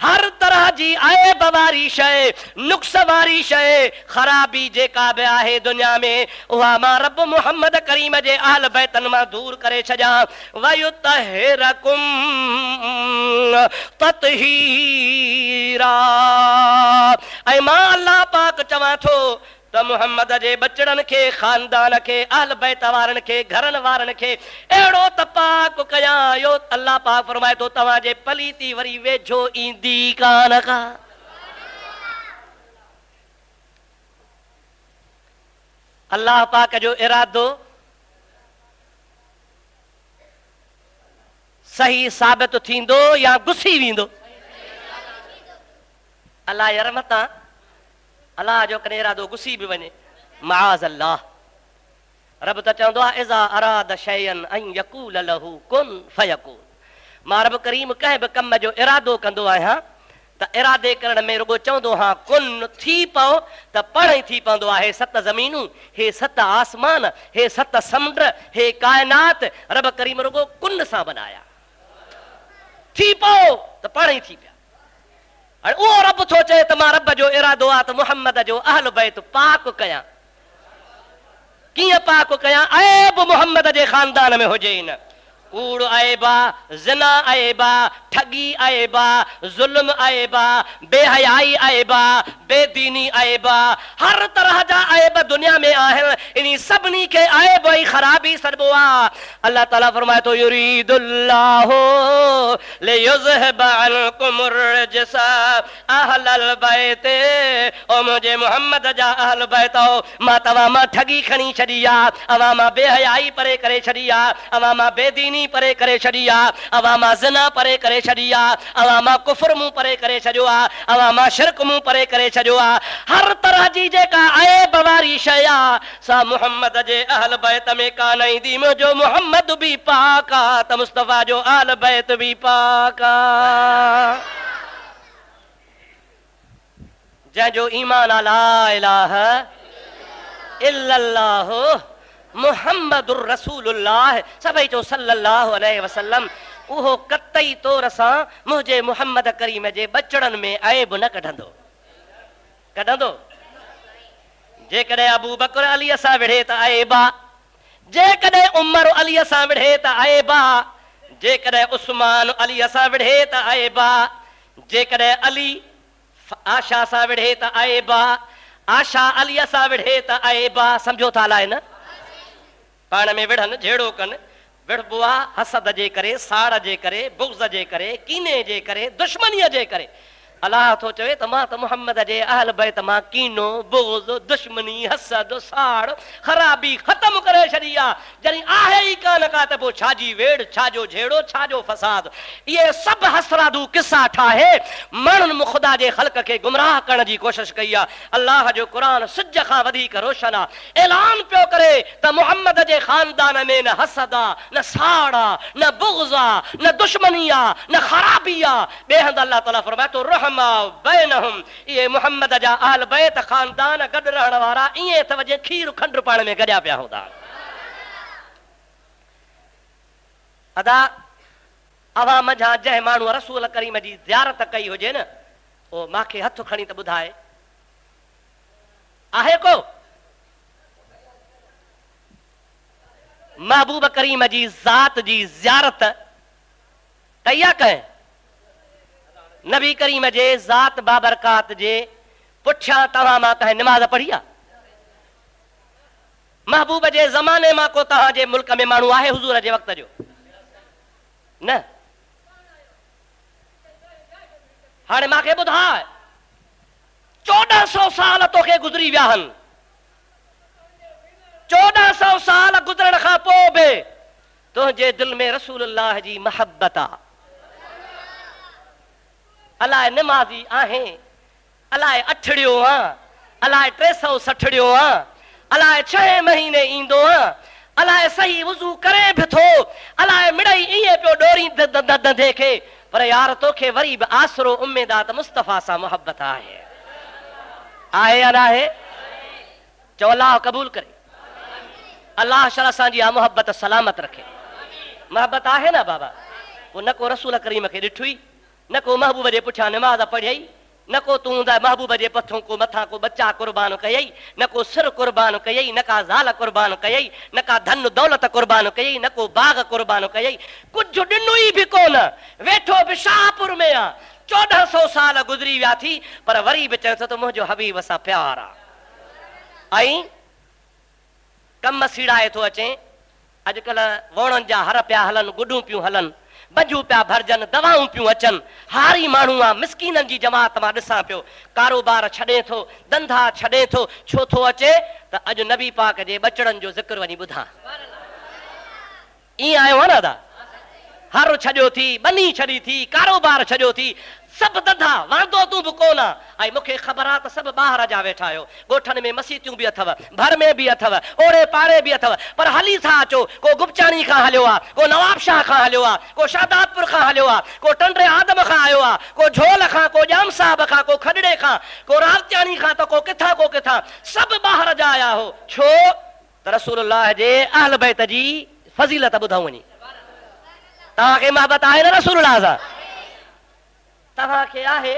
हर तरह जी ऐब वारी शइ नुक्स वारी शइ ख़राबी जेका बि आहे दुनिया में उहा मां रब मुहम्मद करीम जे अहल बैतन मां दूर करे छॾियां वयुतहिरकुम ततहीरा ऐं मां अल्लाह पाक चवां थो त मुहम्मद जे बचड़न के खानदान के अहल बैत वारन के घरन वारन के एड़ो त पाक कयां यो अल्लाह पाक फरमाए तो तवां जे पलीती वरी वेझो ईंदी कान का। अल्लाह पाक जो इरादो सही साबित थींदो या गुसी वेंदो। अल्लाह जी रहमत अल्लाह जो कॾहिं इरादो गुसी बि वञे माज़ अल्लाह। रब त चवंदो आहे इज़ा अराद शयअन अन यकूल लहू कुन फयकून। मां रब करीम कंहिं बि कम जो इरादो कंदो आहियां त इरादे करण में रुगो चवंदो हा कुन थी पओ त पाण ई थी पवंदो आहे। 7 ज़मीनूं, हे 7 आसमान, हे 7 समुंड, हे कायनात रब करीम रुगो कुन सां बनाया। थी पओ त पाण ई थी पिया। हाणे उहो रब थो चए त मां रब जो इरादो आहे त मुहम्मद जो अहल बैत पाक कयां। कीअं पाक कयां? ऐब मुहम्मद जे खानदान में हुजे न। कूड़ आएबा, ज़िना आएबा, ठगी आएबा, ज़ुल्म आएबा, बेहयाई आएबा, बेदीनी आएबा, हर तरह जा आएब दुनिया में आहिनि। इन्ही सभिनी खे आएब ऐं ख़राबी सॾिबो आहे। अल्लाह ताला फरमाए थो युरीदुल्लाहु लियुज़हिब अन्कुमुर रिज्स अहलल बैत। ओ मुंहिंजे मुहम्मद जा अहल बैत मां तव्हां मां ठगी खणी छॾी आहे, अवां मां बेहयाई परे करे छॾी आहे, अवां मां बेदीनी परे करे छॾी आहे, अवां मां ज़िना परे करे छॾी आहे, अवां मां कुफ्र मूं परे करे छॾियो आहे, अवां मां शिरक मूं परे करे छॾियो आहे। हर तरह जी जेका ऐब वारी शइ आहे सा मुहम्मद जे अहल बैत में कान ईंदी। मुंहिंजो मुहम्मद बि पाक आहे त मुस्तफ़ा जो अहल बैत बि पाक आहे। जंहिंजो ईमान आहे ला इलाहा इल्लल्लाहु मुहम्मदुर रसूलुल्लाह सभई जो सल्लल्लाहु अलैहि वसल्लम उहो कतई तौर सां मुंहिंजे मुहम्मद करीम जे बचड़न में ऐब न कढंदो। कढंदो? जेकॾहिं अबू बकर अलीअ सां विढ़े त ऐबा, जेकॾहिं उमर अलीअ सां विढ़े त ऐबा, जेकॾहिं उस्मान अलीअ सां विढ़े त ऐबा, जेकॾहिं अली आशा सां विढ़े त ऐबा, आशा अलीअ सां विढ़े त ऐबा। सम्झो था अलाए न? पाण में विढ़नि जहिड़ो कनि विढ़बो आहे हसद जे करे, साड़ जे करे, बुग़्ज़ जे करे, कीने जे करे, दुश्मनीअ जे करे। अल्लाह थो चवे त मां त मुहम्मद जे अहल बैत मां कीनो, बुग़्ज़, दुश्मनी, हसद, साड़, ख़राबी ख़तम करे छॾी आहे। जॾहिं आहे ई कान का त पोइ छाजी वेड़, छाजो झेड़ो, छाजो फसाद। इहे सभु हसरादू किस्सा ठाहे माण्हुनि ख़ुदा जे ख़ल्क़ खे गुमराह करण जी कोशिशि कई आहे। अल्लाह जो क़ुरान सिज खां वधीक रोशन आहे। ऐलान पियो करे त मुहम्मद जे ख़ानदान में न हसद आहे, न साड़ आहे, न बुग़्ज़ आहे, न दुश्मनी आहे, न ख़राबी आहे। ॿिए हंधि अल्लाह ताला फरमाए थो रहम बैनहुम। इहे मुहम्मद जा अहल बैत खानदान गॾु रहण वारा ईअं त वॼे खीर खंड पाण में गॾिया पिया हूंदा। अदा अवां मंझां जंहिं माण्हू रसूल करीम जी ज़ियारत कई हुजे न उहो मूंखे हथ खणी त ॿुधाए आहे को महबूब करीम जी ज़ात जी ज़ियारत कई आहे कंहिं? नबी करीम जे ज़ात बाबरकात जे पुठियां तव्हां मां कंहिं निमाज़ पढ़ी आहे? महबूब जे ज़माने मां को तव्हांजे मुल्क में माण्हू आहे हुज़ूर जे वक़्त जो? न। हाणे मूंखे ॿुधाए 1400 साल तोखे गुज़री विया आहिनि। 1400 साल गुज़रण खां पोइ बि तुंहिंजे दिलि में रसूलुल्लाह जी महबत आहे। अलाए निमाज़ी आहे, अलाए अठड़ियो आहे, अलाए 360 आहे, अलाए 6 महीने ईंदो आहे, अलाए सही वुज़ू करे बि थो, अलाए मिड़ई ईअं पियो डोरी दंदे खे, पर यार तोखे वरी बि आसरो उम्मीद आहे त मुस्तफ़ा सां मोहब्बत आहे। आहे या न आहे? चओ अल्लाह क़बूल करे। अल्लाह शल असांजी आ मोहब्बत सलामत रखे। मोहब्बत आहे न बाबा? पोइ न को रसूल करीम खे ॾिठुई, न को महबूब जे पुठियां निमाज़ पढ़ियई, न को तूं महबूब जे पथों को मथां को बच्चा कुर्बान कयई, न को सिर कुर्बान कयई, न का ज़ाल कुर्बान कयई, न का धन दौलत कुर्बान कयई, न को बाग कुर्बान कयई, कुझु ॾिनो ई बि कोन। वेठो बि शाहपुर में आहे। 1400 साल गुज़री विया थी, पर वरी बि चए थो त मुंहिंजो हबीब सां प्यार आहे। आई कम सीड़ाए थो अचे अॼुकल्ह वणनि जा हर पिया हलनि गुॾूं पियूं हलनि बंजूं पिया भरजनि दवाऊं पियूं अचनि हारी माण्हू आहे मिसकीननि जी जमात मां ॾिसां पियो कारोबार छॾे थो धंधा छॾे थो छो थो अचे त अॼु नबी पाक जे ॿचड़नि जो ज़िक्र वञी ॿुधां ईअं आयो आहे न दादा हर छॾियो थी बनी छॾी थी कारोबार छॾियो थी सभु धंधा वांदो तूं बि कोन ऐं मूंखे ख़बर आहे त सभु ॿाहिरि जा वेठा आहियो ॻोठनि में मसीतियूं बि अथव भर में बि अथव ओड़े पाड़े बि अथव पर हली था अचो को गुपचाणी खां हलियो आहे को नवाब शाह खां हलियो आहे को शादातपुर खां हलियो आहे को टंडरे आदम खां आयो आहे को झोल खां को जाम साहब खां को खॾड़े खां को रावत्याणी खां त को किथां सभु ॿाहिरि जा आया हो छो त रसूलुल्लाह जे अहल बैत जी फज़ीलत ॿुधऊं वञी तव्हांखे मोहबत आहे न रसूलुल्लाह सां तव्हांखे आहे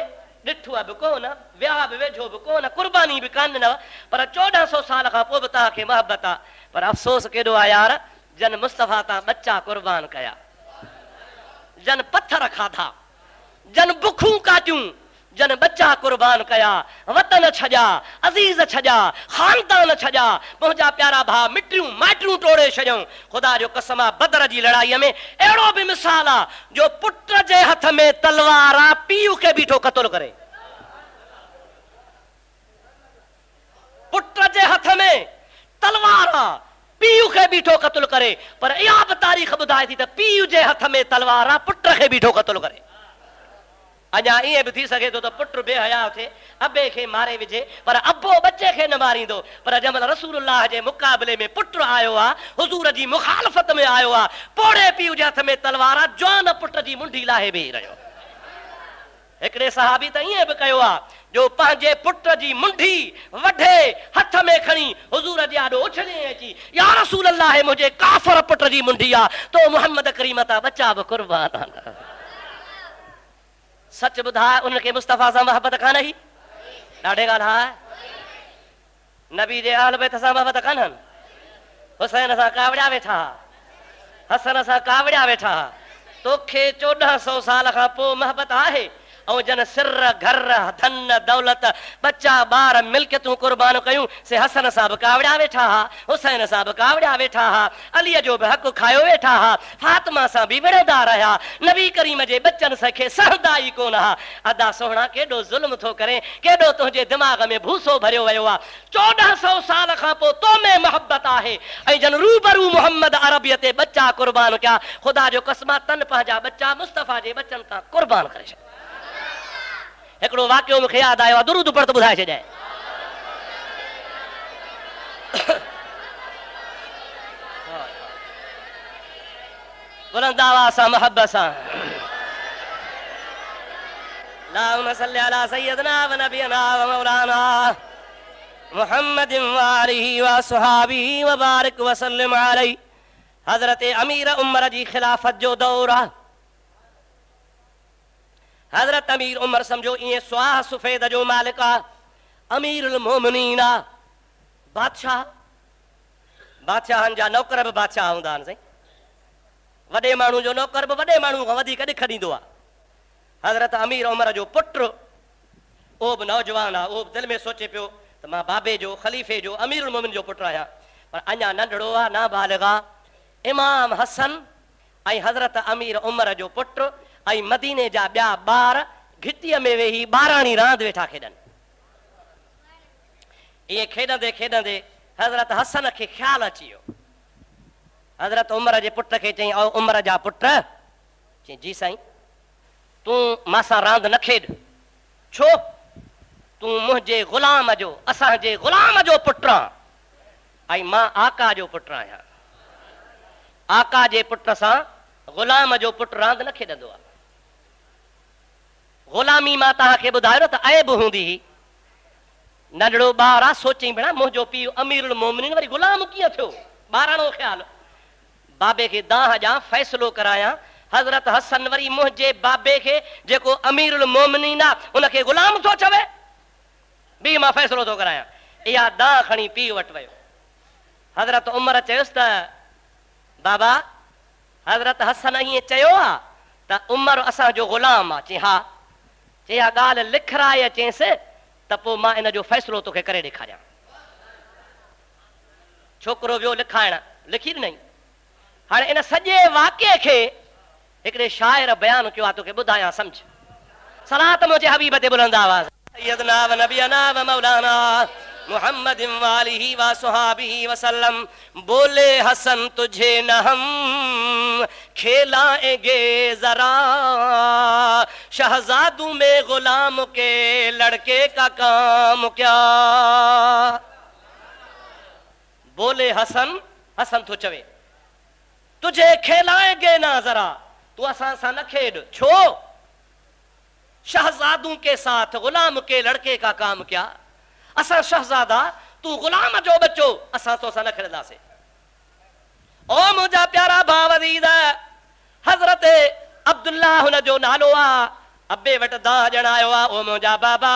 ॾिठो आहे बि कोन विया बि वेझो बि कोन कुर्बानी बि कान न पर 1400 साल खां पोइ बि तव्हांखे मोहबत आहे पर अफ़सोस केॾो आहे यार जन मुस्तफ़ा तां बच्चा कुर्बान कया जन पत्थर खाधा जन बुखूं काटियूं जन बच्चा कुर्बान कया वतन छॾिया अज़ीज़ छॾिया ख़ानदान छॾिया मुंहिंजा प्यारा भाउ मिटियूं माइटियूं टोड़े छॾियूं ख़ुदा जो कसम आहे बदर जी लड़ाईअ में अहिड़ो बि मिसाल आहे जो पुट जे हथ में तलवार आहे पीउ खे बीठो क़त्ल करे पुट जे हथ में तलवार आहे पीउ खे बीठो क़त्ल करे पर इहा बि तारीख़ ॿुधाए थी त पीउ जे हथ में तलवार आहे पुट खे बीठो क़त्ल करे अञा ईअं बि थी सघे थो त पुट बेहया थिए अबे खे मारे विझे पर अबो बच्चे खे न मारींदो पर जंहिं महिल रसूलुल्लाह जे मुक़ाबले में पुट आयो आहे हुज़ूर जी मुखालफ़त में आयो आहे पोड़े पीउ जे हथ में तलवार आहे जवान पुट जी मुंडी लाहे बीही रहियो हिकिड़े सहाबी त ईअं बि कयो आहे जो पंहिंजे पुट जी मुंडी वढे हथ में खणी हुज़ूर जे आॾो उछले अची या रसूलल्लाह मुंहिंजे काफ़र पुट जी मुंडी आहे तो मुहम्मद करीम तां बच्चा बि कुर्बान आहिनि सच ॿुधाए उनखे मुस्तफ़ा सां मोहबत कान हुई ॾाढे ॻाल्हि आहे नबी जे अहल बैत सां मोहबत कान्हनि हुसैन सां कावड़िया वेठा हसन सां कावड़िया वेठा तोखे 1400 साल खां पोइ मोहबत आहे ऐं जन सिर घर धन दौलत बच्चा ॿार मिल्कियतूं कुर्बान कयूं से हसन सां बि कावड़िया वेठा हा हुसैन सां बि कावड़िया वेठा हा अलीअ जो बि हक़ खायो वेठा हा फातिमा सां बि विड़ेदा रहिया नबी करीम जे बच्चनि खे सहंदा ई कोन हा अदा सोहणा केॾो ज़ुल्म थो करे केॾो तुंहिंजे दिमाग़ में भूसो भरियो वियो आहे 1400 साल खां पोइ तो में मोहबत आहे ऐं जन रूबरू मुहम्मद अरबीअ ते बच्चा कुर्बान कया ख़ुदा जो कसम तन पंहिंजा बच्चा मुस्तफ़ा जे बच्चनि तां कुर्बान करे छॾिया हिकिड़ो वाक़ियो मूंखे यादि आयो आहे दुरूद पढ़ त ॿुधाए छॾिजांइ बुलंद आवाज़ सां मोहब्बत सां अल्लाहुम्मा सल्लि अला सय्यदना व नबियना व मौलाना मुहम्मदिन व आलिहि व असहाबिहि व बारिक व सल्लिम अलैहि हज़रत अमीर उमर जी खिलाफत जो दौर आहे हज़रत अमीर उमर समझो ईअं सुवाह सुफ़ेद जो मालिक आहे अमीरुल मोमिनीन आहे बादशाहनि जा नौकर बि बादशाह हूंदा आहिनि साईं वॾे माण्हू जो नौकर बि वॾे माण्हू खां वधीक ॾिख ॾींदो आहे हज़रत अमीर उमर जो पुटु उहो बि नौजवान आहे उहो बि दिलि में सोचे पियो त मां बाबे जो ख़लीफ़े जो अमीरुल मोमिन जो पुटु आहियां पर अञा नंढड़ो आहे नाबालिग़ आहे इमाम हसन ऐं हज़रत अमीर उमर जो पुटु ऐं मदीने जा ॿिया ॿार घिटीअ में वेही ॿाराणी रांदि वेठा खेॾनि ईअं खेॾंदे खेॾंदे हज़रत हसन खे ख़्यालु अची वियो हज़रत उमर जे पुट खे चई उमर जा पुट चई जी साईं तूं मासां रांदि न खेॾ छो तूं मुंहिंजे ग़ुलाम जो असांजे ग़ुलाम जो पुटु आहीं ऐं मां आका जो पुटु आहियां आका जे पुट सां ग़ुलाम जो पुटु रांदि न खेॾंदो आहे ग़ुलामी मां तव्हांखे ॿुधायो न त ऐब हूंदी नंढड़ो ॿार आहे सोचई भेण मुंहिंजो पीउ अमीरुल मोमिनीन वरी ग़ुलाम कीअं थियो ॿाराणो ख़्यालु बाबे खे दाह ॾियां फ़ैसिलो करायां हज़रत हसन वरी मुंहिंजे बाबे खे जेको अमीरुल मोमिनीन आहे उनखे ग़ुलाम थो चवे बि मां फ़ैसिलो थो करायां इहा दाह खणी पीउ वटि वियो हज़रत उमर चयुसि त बाबा हज़रत हसन ईअं चयो आहे त उमर असांजो ग़ुलाम आहे चई हा चई हा ॻाल्हि लिखराए अचेसि त पोइ मां इन जो फ़ैसिलो तोखे करे ॾेखारियां छोकरो वियो लिखाइण, लिखी ॾिनई। हाणे इन सॼे वाक़े खे हिकिड़े शाइर बयानु कयो आहे, तोखे ॿुधायां सम्झ। सलात मुंहिंजे हबीब ते बुलंद आवाज़। सैयदना व नबियना व मौलाना मुहम्मद वालिही व सुहाबिही वसल्लम। बोले हसन तुझे न हम खेलाएंगे जरा, शहजादू में गुलाम के लड़के का काम क्या। बोले हसन, हसन तो चवे तुझे खेलाएंगे ना जरा, तू असां सां न खेड। छो? शहजादों के साथ गुलाम के लड़के का काम क्या। असां शहजादा, तू गुलाम जो बच्चो, असां तो न खेलदासे। ओ मुंहिंजा प्यारा भाव अज़ीज़, हज़रत अब्दुल्ला हुन जो नालो आ, अब्बे वटि दाह ॼण आयो आ। ओ मुंहिंजा बाबा,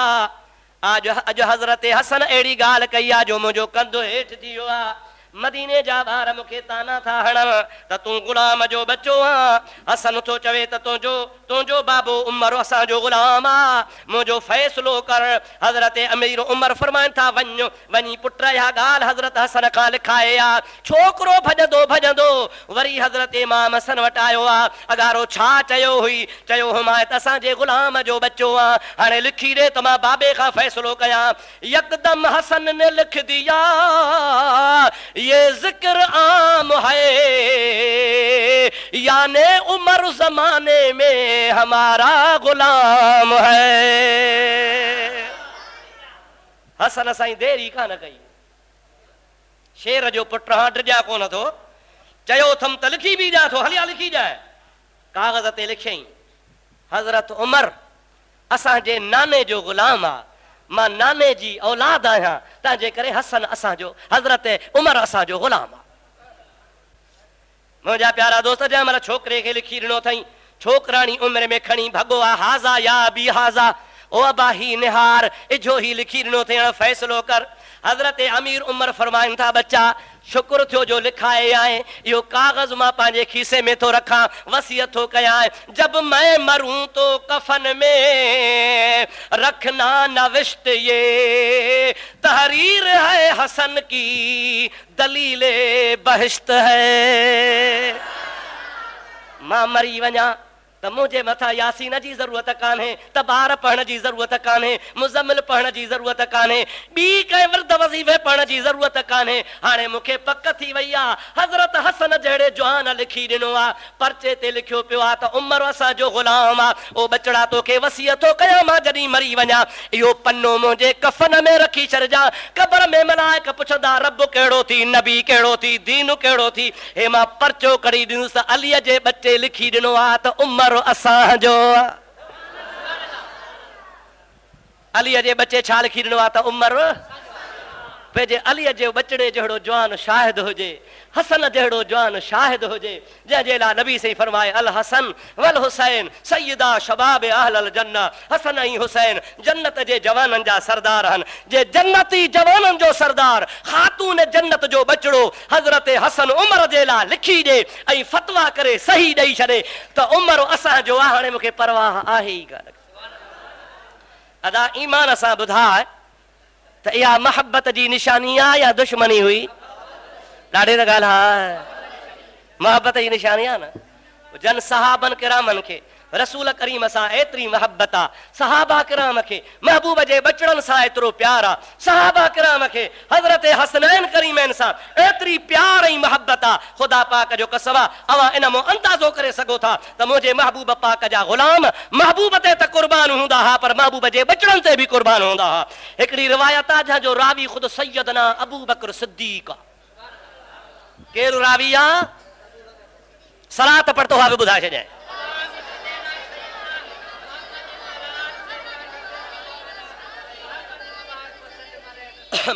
अॼु हज़रत हसन अहिड़ी ॻाल्हि कई आहे जो मुंहिंजो कंधो हेठि थी वियो आहे। मदीने जा ॿार मूंखे ताना था हणनि त तूं गुलाम जो बच्चो आ। हसन थो चवे त तुंहिंजो बाबो उमर असांजो गुलाम आ, मुंहिंजो फ़ैसिलो कर। हज़रत अमीर उमर फरमाइनि था वञी पुट इहा ॻाल्हि हज़रत हसन खां लिखाए आ। छोकिरो भॼंदो भॼंदो वरी हज़रत इमाम हसन वटि आयो आहे। अगारो छा चयो हुई? चयो हुमाए त असांजे गुलाम जो बच्चो आ, हाणे लिखी ॾे त मां बाबे खां फ़ैसिलो कयां। यकदम हसन ने लिख दिया ये जिक्र आम है, याने उमर जमाने में हमारा गुलाम है। हसन साईं देरी कान कई, शेर जो पुट हां डिॼा कोन थो, चयो थम त लिखी बि ॾियां थो, हलिया लिखी ॾियां। कागज़ ते लिखियईं, हज़रत उमर असांजे नाने जो गुलाम आ, मां नाने जी औलाद आहियां, तंहिंजे करे हसन असांजो, हज़रत उमर असांजो गुलाम आहे। मुंहिंजा प्यारा दोस्त, जंहिं महिल छोकिरे खे लिखी ॾिनो अथई, छोकिराणी उमिरि में खणी भॻो आहे, हाज़ा या बी हाज़ा, ओ अबा ही निहार, इजो ही लिखी ॾिनो अथई, हाणे फ़ैसिलो कर। हज़रत अमीर उमर फरमाइनि था, बच्चा शुक्र थियो जो लिखाए आहे, इहो कागज़ मां पंहिंजे खीसे में थो रखां, वसियत थो कयां। जब मैं मरूं तो कफन में रखना नविश्त ये तहरीर है हसन की दलीले बहिश्त है। मां मरी वञा त मुंहिंजे मथां यासीन जी ज़रूरत कान्हे, तबार पढ़ण जी ज़रूरत कान्हे, मुज़म्मिल पढ़ण जी ज़रूरत कान्हे, ॿी कंहिं विर्द वज़ीफ़े पढ़ण जी ज़रूरत कान्हे। हाणे मूंखे पक थी वई आहे, हज़रत हसन जहिड़े जवान लिखी ॾिनो आहे, पर्चे ते लिखियो पियो आहे त उमर असांजो गुलाम आहे। ओ बचड़ा, तोखे वसियत थो कयां, मां जॾहिं मरी वञा इहो पनो मुंहिंजे कफ़न में रखी छॾिजां। क़बर में मलाइक पुछंदा रब कहिड़ो थी, नबी कहिड़ो थी, दीन कहिड़ो थी। हे मां पर्चो कढी ॾिनुसि त अलीअ जे बच्चे लिखी ॾिनो आहे त उमर असांजो। अलीअ जे बच्चे छा लिखी ॾिनो आहे त उमर। पंहिंजे अलीअ जे बचड़े जहिड़ो जवान शाहिद हुजे, हसन जहिड़ो जवान शाहिद हुजे, जंहिंजे लाइ नबी सही फरमाए अल हसन वल हुसैन सैयदा शबाब अहलल जन्नह। हसन ऐं हुसैन जन्नत जे जवाननि जा सरदार आहिनि। जे जन्नती जवाननि जो सरदार ख़ातून जन्नत जो बचड़ो हज़रत हसन उमर जे लाइ लिखी ॾे ऐं फतवा करे सही ॾेई छॾे त उमर असांजो आहे, हाणे मूंखे परवाह आहे ई कान। अदा ईमान सां ॿुधाए त इहा मोहब्बत जी निशानी आहे या दुश्मनी हुई? ॾाढी त ॻाल्हि आहे, मोहब्बत जी निशानी आहे न। जन सहाबन किरामन खे रसूल करीम सां एतिरी मोहब्बत आहे, सहाबा किराम खे महबूब जे बचड़नि सां एतिरो प्यार आहे, सहाबा किराम खे हज़रत हसनैन करीमैन सां एतिरी प्यार ऐं मोहब्बत आहे। ख़ुदा पाक जो कसम आहे, अवां इन मां अंदाज़ो करे सघो था त मुंहिंजे महबूब पाक जा ग़ुलाम महबूब ते त क़ुर्बान हूंदा हुआ, पर महबूब जे बचड़नि ते बि क़ुर्बान हूंदा हुआ। हिकिड़ी रिवायत आहे जंहिंजो रावी ख़ुदि सैयदना अबू बकर सिद्दीक़ आहे। केरु रावी आहे? सलात पढ़तो हुआ बि ॿुधाए छॾियां।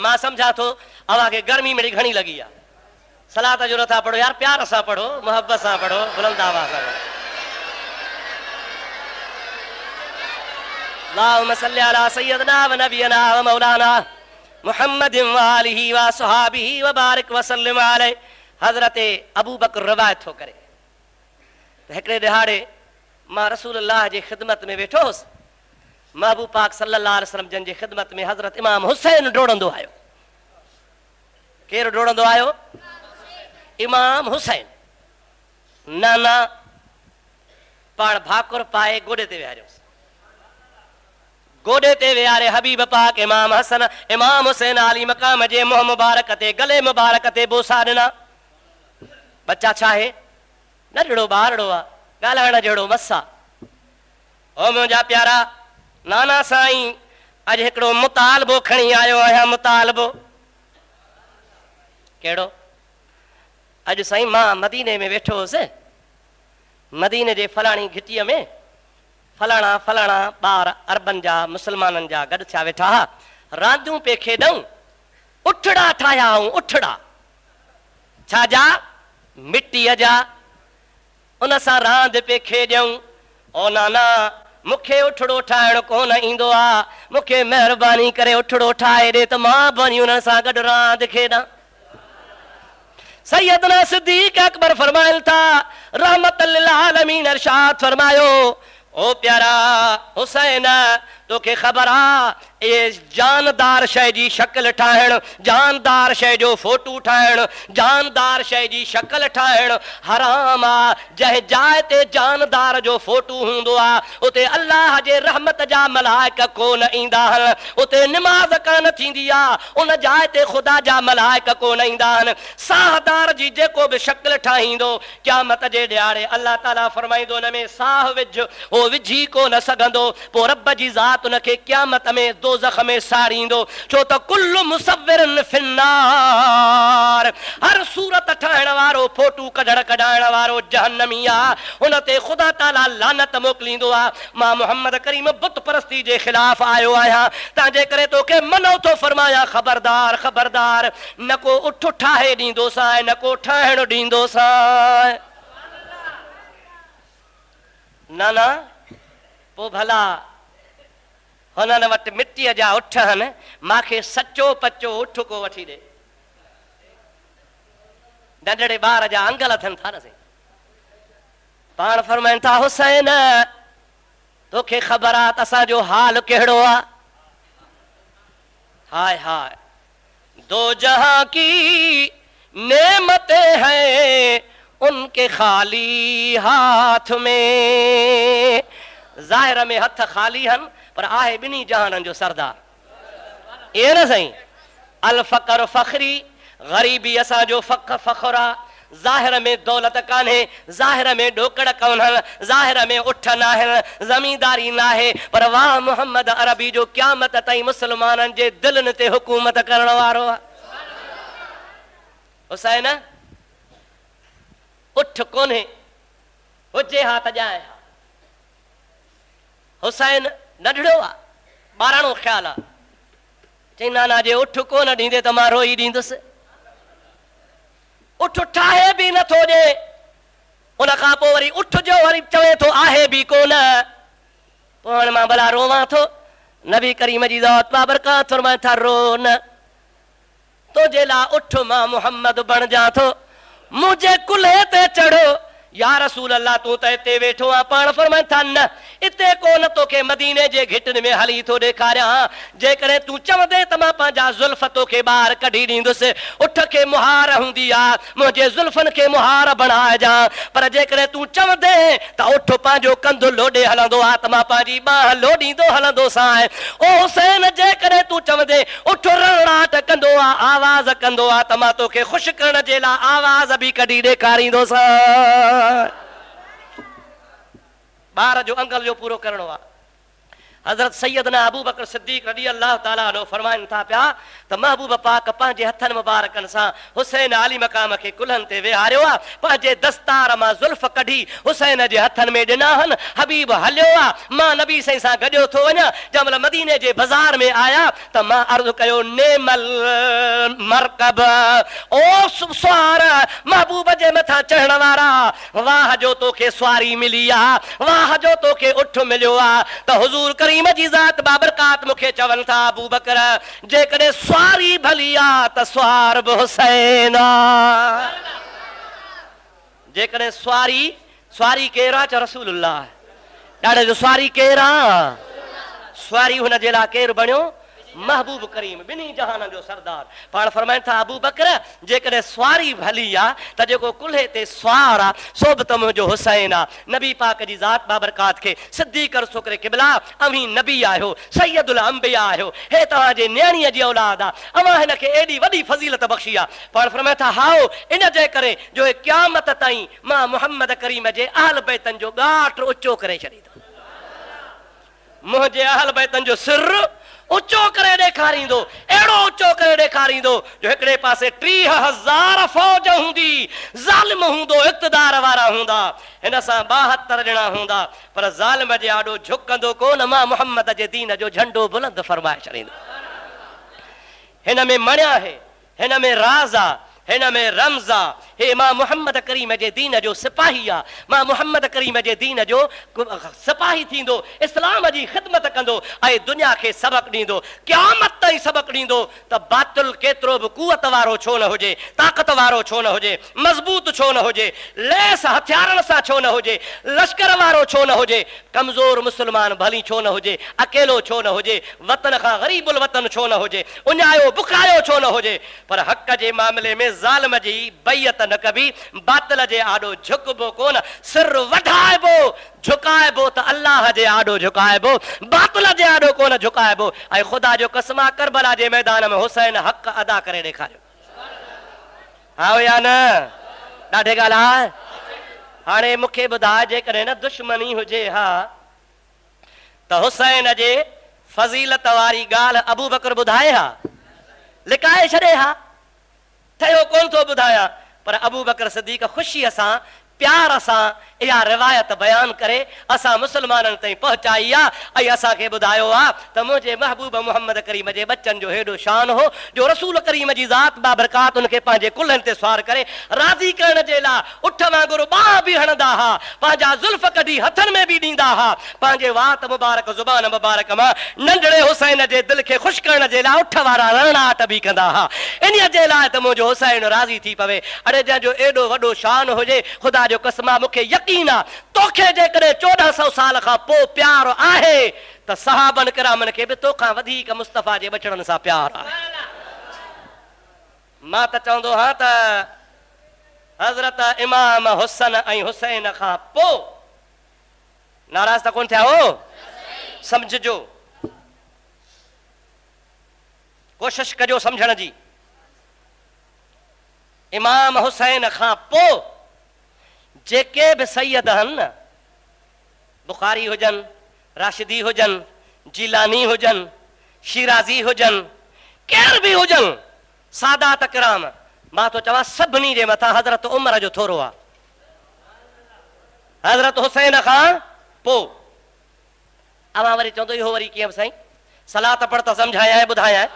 मां सम्झा थो अवां खे गर्मी में घणी लगी आहे। सलात जो नथा पढ़ो यार, प्यार सां पढ़ो, मोहब्बत सां पढ़ो, बुलंद आवाज़ सां। अल्लाहुम्मा सल्लि अला सय्यदना व नबियना व मौलाना मुहम्मद व आलिहि व असहाबिहि व बारिक व सल्लिम अलैहि। हज़रत अबू बकर रवायत थो करे त हिकिड़े ॾिहाड़े मां रसूलुल्लाह जी ख़िदमत में वेठो हुउसि। महबूब पाक सल्लल्लाहु अलैहि वसल्लम जन जी ख़िदमत में हज़रत इमाम हुसैन डोड़ंदो आयो। केरु डोड़ंदो आयो? इमाम हुसैन। नाना पाण भाकुर पाए गोॾे ते विहारियोसि, गोॾे ते विहारे हबीब पाक इमाम हसन इमाम हुसैन आली मक़ाम जे मुंहुं मुबारक ते गले मुबारक ते बोसा ॾिना। बच्चा छा आहे? नंढड़ो ॿारड़ो आहे, ॻाल्हाइण जहिड़ो मसा। ओ मुंहिंजा प्यारा नाना साईं, अॼु हिकिड़ो मुतालबो खणी आयो आहियां। मुतालबो कहिड़ो? अॼु साईं मां मदीने में वेठो हुउसि, मदीने जे फलाणी घिटीअ में फलाणा फलाणा ॿार अरबनि जा मुस्लमाननि जा गॾु थिया वेठा हुआ, रांदियूं पे खेॾूं, उठड़ा ठाहिया ऐं उठड़ा छाजा? मिटीअ जा। उन सां रांदि पे खेॾूं। ओ नाना मूंखे उठड़ो ठाहिणु कोन ईंदो आहे, मूंखे महिरबानी करे उठड़ो ठाहे ॾे त मां वञी उन्हनि सां गॾु रांदि खेॾां। सैयदना सिद्दीक़ अकबर फरमाइनि था रहमतल लिल आलमीन इरशाद फरमायो, ओ प्यारा हुसैन तोखे ख़बर आहे ये जानदार शइ जी शक्ल ठाहिणु, जानदार शइ जो फोटू ठाहिणु, जानदार शइ जी शक्ल ठाहिणु हराम आहे। जंहिं जाइ ते जानदार जो फोटू हूंदो आहे उते अल्लाह जे रहमत जा मलाइक कोन ईंदा आहिनि, उते निमाज़ कान थींदी आहे, उन जाइ ते ख़ुदा जा मलाइक कोन ईंदा आहिनि। साहदार जी जेको बि शक्ल ठाहींदो क़यामत जे ॾियारे अल्लाह ताला फरमाईंदो हुन में साह विझ, उहो विझी कोन सघंदो। पोइ रब जी ज़ात उनखे क़यामत में दोज़ख में साड़ींदो, छो त कुल्लु मुसव्विरिन फिन्नार, हर सूरत ठाहिण वारो फोटू कढाइण वारो जहन्नमी आहे, हुन ते ख़ुदा ताला लानत मोकिलींदो आहे। मां मोहम्मद करीम बुत परस्ती जे ख़िलाफ़ आयो आहियां, तंहिंजे करे तोखे मनो थो फरमायां ख़बरदार ख़बरदार, न को उठ ठाहे ॾींदोसांइ न को ठाहिणु ॾींदोसांइ। नाना पोइ भला हुननि वटि मिटीअ जा उठ आहिनि, मूंखे सचो पचो उठ को वठी ॾे। नंढड़े ॿार जा अंगल थियनि था न साईं। पाण फरमाइनि था हुसैन तोखे ख़बर आहे त असांजो हाल कहिड़ो आहे? हाय हाय दो जहां की नेमतें हैं उनके खाली हाथ में, ज़ाहिर में हथ खाली हन पर आहे ॿिन्ही जहाननि जो सरदार। इहे न साईं, अल फ़क़र फ़ख़री, ग़रीबी असांजो फ़ख़्र आहे। ज़ाहिर में दौलत कान्हे, ज़ाहिर में ॾोकड़ कोन्हनि, ज़ाहिर में उठ न आहिनि, ज़मींदारी न आहे, पर वाह मोहम्मद अरबी जो क़यामत ताईं मुस्लमाननि जे दिलनि ते हुकूमत करण वारो आहे। हुसैन उठ कोन्हे, हुजे हा त ॼाए हा। हुसैन नंढड़ो आहे, ॿाराणो ख़्यालु आहे, चई नाना जे उठ कोन ॾींदे त मां रोई ॾींदुसि। उठ ठाहे बि नथो ॾे, उन खां पोइ वरी उठ जो वरी चवे थो आहे बि कोन। पोइ हाणे मां भला रोवां थो? नबी करीम जी ज़ात बाबरकात फरमाए था रो न, तुंहिंजे लाइ उठ मां मोहम्मद बणिजां थो, मुंहिंजे कुल्हे ते चढ़ो। या रसूल अल्लाह तूं त हिते वेठो आहे। पाण फरमाइनि था न हिते कोन, तोखे मदीने जे घिटनि में हली थो ॾेखारियां। जेकॾहिं तूं चवंदे त मां पंहिंजा ज़ुल्फ़ तोखे ॿाहिरि कढी ॾींदुसि, उठ खे मुहार हूंदी आहे, मुंहिंजे ज़ुल्फ़नि खे मुहार बणाइजां। पर जेकॾहिं तूं चवंदे त उठ पंहिंजो कंधु लोॾे हलंदो आहे त मां पंहिंजी ॿांह लोॾींदो हलंदोसांइ। ओ हुसैन जेकॾहिं तूं चवंदे उठ रड़ाट कंदो आहे, आवाज़ कंदो आहे, त मां तोखे ख़ुशि करण जे लाइ आवाज़ बि कढी ॾेखारींदोसांइ। ॿार जो अंगल जो पूरो करणो आहे। हज़रत सैयदना अबू बकर सिद्दीक़ रज़ी अल्लाह ताला अन्हु फरमाइनि था पिया त महबूब पाक पंहिंजे हथनि मुबारकनि सां हुसैन आली मक़ाम खे कुल्हनि ते वेहारियो आहे, पंहिंजे दस्तार मां ज़ुल्फ़ कढी हुसैन जे हथनि में ॾिना आहिनि। हबीब हलियो आहे, मां नबी साईं सां गॾियो थो वञा। जंहिं महिल मदीने जे बाज़ार में आया त मां अर्ज़ु कयो नेमल मरकब, ओ सुवार महबूब जे मथां चढ़ण वारा, वाह जो तोखे सुवारी मिली आहे, वाह जो तोखे उठ मिलियो आहे। त हुज़ूर करीम जी ज़ात बाबरकात मूंखे चवनि था अबू बकर जेकॾहिं सुवारी भली आहे त सुवार बि हुसैन आहे। जेकॾहिं सुवारी केरु आहे? रसूलुल्लाह। ॾाढे जो सुवारी केरु आहे? सुवारी हुन जे लाइ केरु बणियो? महबूब करीम बिनी जहान जो सरदार पाण फरमाइन था अबू बकर जेकॾहिं सवारी भली आहे त जेको कुल्हे ते सवार आहे सो बि त मुंहिंजो हुसैन आहे नबी पाक जी ज़ात बाबरकात खे सिद्दीक़ छोकिरे क़िबला अवी नबी आहियो सैयदुल अंबिया आहियो हे तव्हांजे न्याणीअ जी औलाद आहे अवां हिन खे एॾी वॾी फज़ीलत बख़्शी आहे पाण फरमाइन था हाओ इन जे करे जो क़यामत ताईं मां मुहम्मद करीम जे अहल बैतनि जो ॻाठ ऊचो करे छॾींदो मुंहिंजे अहल बैतनि जो सिर ऊचो करे ॾेखारींदो अहिड़ो ऊचो करे ॾेखारींदो जो हिकिड़े पासे 30,000 फ़ौज हूंदी ज़ालिम हूंदो इक़्तिदार वारा हूंदा हिन सां 72 ॼणा हूंदा पर ज़ालिम जे आॾो झुकंदो कोन मां मुहम्मद जे दीन जो झंडो बुलंद फरमाए छॾींदो हिन में मणिया आहे हिन में राज़ आहे हिन में रमज़ आहे हे मां मुहम्मद करीम जे दीन जो सिपाही आहे मां मुहम्मद करीम जे दीन जो सिपाही थींदो इस्लाम जी ख़िदमत कंदो ऐं दुनिया खे सबक़ ॾींदो क़यामत ताईं सबक़ ॾींदो त बातिल केतिरो बि कुवत वारो छो न हुजे ताक़त वारो छो न हुजे मज़बूत छो न हुजे लेस हथियारनि सां छो न हुजे लश्कर वारो छो न हुजे कमज़ोर मुस्लमान भली छो न हुजे अकेलो छो न हुजे वतन खां ग़रीबुल वतन छो न हुजे उञायो बुखायो छो न हुजे पर हक़ जे मामले में ज़ालिम जी बैयत न कबी बातिल जे आॾो झुकबो कोन सिर वधाइबो झुकाइबो त अल्लाह जे आॾो झुकाइबो बातिल जे आॾो कोन झुकाइबो ऐं ख़ुदा जो कसम करबला जे मैदान में हुसैन हक़ अदा करे ॾेखारियो हा या न ॾाढे ॻाल्हि आहे हाणे मूंखे ॿुधाए जेकॾहिं न दुश्मनी हुजे हा त हुसैन जे फज़ीलत वारी ॻाल्हि अबू बकर ॿुधाए हा लिकाए छॾे हा ठहियो कोन थो ॿुधायां पर अबू बकर सिद्दीक़ ख़ुशीअ सां प्यार सां इहा रिवायत बयान करे असां मुस्लमाननि ताईं पहुचाई आहे ऐं असांखे ॿुधायो आहे त मुंहिंजे महबूब मुहम्मद करीम जे बच्चनि जो हेॾो शान हो जो रसूल करीम जी ज़ात बाबरकात उनखे पंहिंजे कुल्हनि ते सवार करे राज़ी करण जे लाइ उठ वांगुरु ॿाह बि हणंदा हुआ पंहिंजा ज़ुल्फ़ कढी हथनि में बि ॾींदा हुआ पंहिंजे वात मुबारक ज़ुबान मुबारक मां नंढड़े हुसैन जे दिलि खे ख़ुशि करण जे लाइ उठ वारा रणाट बि कंदा हुआ इन जे लाइ त मुंहिंजो हुसैन राज़ी थी पवे अड़े जंहिंजो एॾो वॾो शान हुजे ख़ुदा जो कसम मूंखे यकीन आहे तोखे जेकॾहिं 1400 साल खां पोइ प्यार आहे त सहाबन किरामन खे बि तोखां वधीक मुस्तफ़ा जे बचड़नि सां प्यार आहे मां त चवंदो हा त हज़रत इमाम हुसन ऐं हुसैन खां पोइ नाराज़ त कोन थिया हो सम्झजो कोशिश कजो सम्झण जी इमाम हुसैन खां पोइ जेके बि सैयद आहिनि न बुखारी हुजनि राशिदी हुजनि जीलानी हुजनि शिराज़ी हुजनि केर बि हुजनि सादात किराम मां तो चवां सभिनी जे मथां हज़रत उमर जो थोरो आहे हज़रत हुसैन खां पोइ अवां वरी चवंदो इहो वरी कीअं साईं सलात पढ़ त सम्झायां ऐं ॿुधायां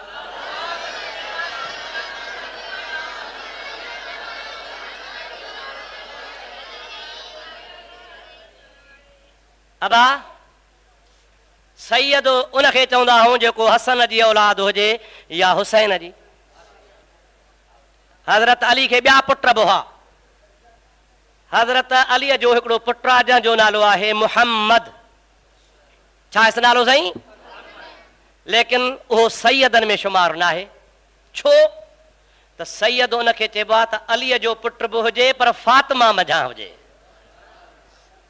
अबा सैयद उनखे चवंदा आहियूं जेको हसन जी औलाद हुजे या हुसैन जी हज़रत अली खे ॿिया पुट बि हुआ हज़रत अलीअ जो हिकिड़ो पुटु आहे जंहिंजो नालो आहे मुहम्मद छा इस नालो साईं लेकिन उहो सैयदनि में शुमार न आहे छो त सैयद उनखे चइबो आहे त अलीअ जो पुटु बि हुजे पर फातिमा मझां हुजे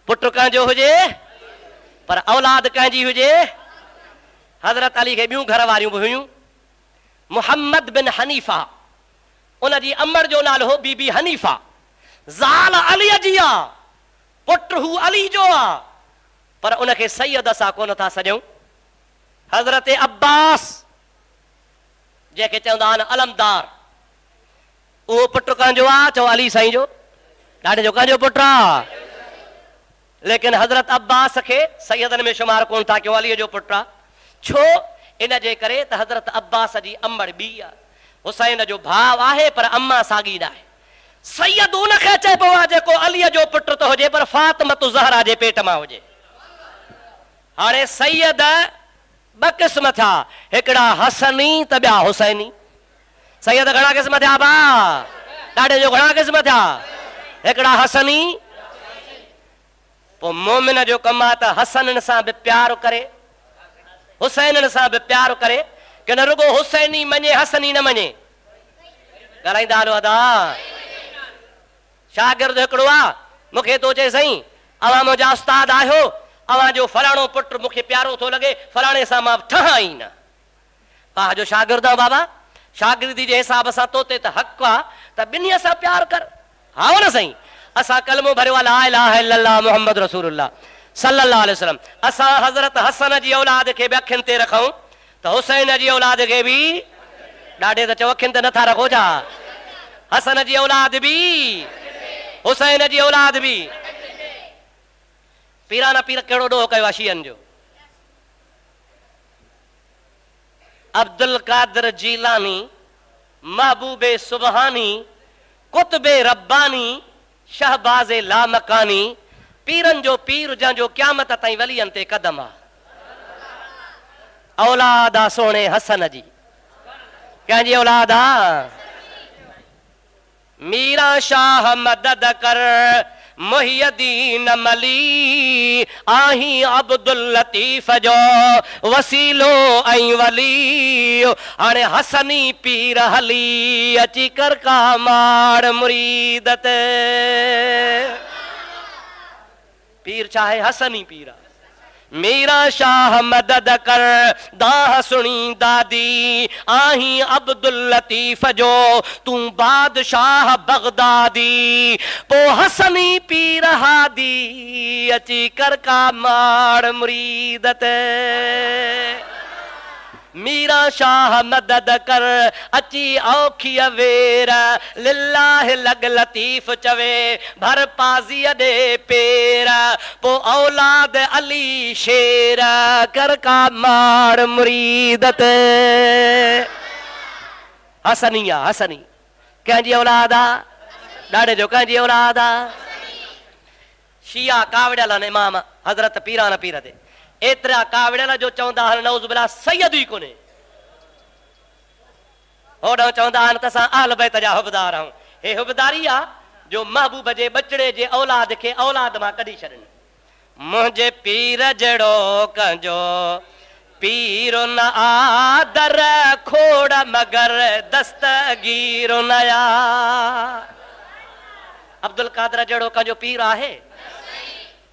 पुटु कंहिंजो हुजे पर औलाद कंहिंजी हुजे हज़रत अली खे ॿियूं घर वारियूं बि हुयूं मुहम्मद बिन हनीफ़ा उनजी अमर जो नालो हो बीबी हनीफ़ा ज़ाल अलीअ जी आहे पुटु हू अली जो आहे पर उनखे सैयद असां कोन था सॾियूं हज़रत अब्बास जंहिंखे चवंदा आहिनि अलमदार उहो पुटु कंहिंजो आहे चओ अली साईं जो ॾाढे जो कंहिंजो पुटु आहे लेकिन हज़रत अब्बास खे सैयदनि में शुमार कोन था कयूं अलीअ जो पुटु आहे छो इन जे करे त हज़रत अब्बास जी अमड़ ॿी आहे हुसैन जो भाउ आहे पर अम्मा साॻी न आहे सैयद उनखे चइबो आहे जेको अलीअ जो पुटु त हुजे पर फातिमत ज़हरा जे पेट मां हुजे हाणे सैयद ॿ क़िस्म थिया हिकिड़ा हसनी त ॿिया हुसैनी सैयद घणा क़िस्म थिया बा ॾाढे जो घणा क़िस्म थिया हिकिड़ा हसनी पोइ मोमिन जो कमु आहे त हसननि सां बि प्यार करे हुसैननि सां बि प्यार करे कि न रुगो हुसैनी मञे हसनी न मञे? ॻाल्हाईंदा हलो अदा। शागिर्द हिकिड़ो आहे, मूंखे थो चए साईं अवां मुंहिंजा उस्ताद आहियो, अवां जो फलाणो पुटु मूंखे प्यारो थो लॻे, फलाणे सां मां ठहां ई न। तव्हां जो शागिर्द आहे बाबा, शागिर्दी जे हिसाब सां तो ते त हक़ आहे त ॿिन्ही सां प्यार कर। हा न साईं, असां कलमो भरियो आहे ला इलाहा इल्लल्लाह मुहम्मद रसूलुल्लाह सल्लल्लाहु अलैहि वसल्लम। असां हज़रत हसन जी औलाद खे बि अखियुनि ते रखूं त हुसैन जी औलाद खे बि ॾाढे त चओ अखियुनि ते नथा रखो छा? हसन जी औलाद बि हुसैन जी औलाद बि। पीराना पीर कहिड़ो ॾोह कयो आहे शीयनि जो? अब्दुल कादिर जीलानी, महबूबे सुबहानी, कुतबे रब्बानी, शहबाज़े लामकानी, पीरनि जो पीर जंहिंजो क़यामत ताईं वलियनि ते कदम आहे। औलाद आहे सोणे हसन जी। कंहिंजी औलाद आहे? मीरा शाह मदद कर मुहियदीन मली, आही अब्दुल लतीफ़ जो वसीलो ऐं वली। हाणे हसनी पीर हली अची कर का माड़ मुरीद ते। पीर चाहे हसनी पीर। मीरा शाह मदद कर दाह सुनी दादी, आही अब्दुल लतीफ़ जो तूं बादशाह बगदादी। पो हसनी पीर हादी अची कर का माड़ मुरीद ते। मीरा शाह मदद कर अची औखी वेर, लिल्लाह लग लतीफ़ चवे भर पाज़ीअ दे पेर। पो औलाद अली शेर कर का माड़ मुरीद ते। हसनी आहे हसनी। कंहिंजी औलाद आहे? ॾाढे जो कंहिंजी औलाद आहे? शिया कावड़ियल आहिनि इमाम हज़रत पीरान पीर ते। एतिरा कावड़ियल जो चवंदा आहिनि नऊज़ बिल्लाह सैयद ई कोन्हे। होॾो चवंदा आहिनि त असां अहल बैत जा हुबदार आहियूं। हे हुबदारी आहे जो महबूब जे बचड़े जे औलाद खे औलाद मां कढी छॾनि। मुंहिंजे पीर जहिड़ो कंहिंजो पीर न आदर, खोड़ मगर दस्तगीर नया। अब्दुल कादिर जहिड़ो कंहिंजो पीर आहे?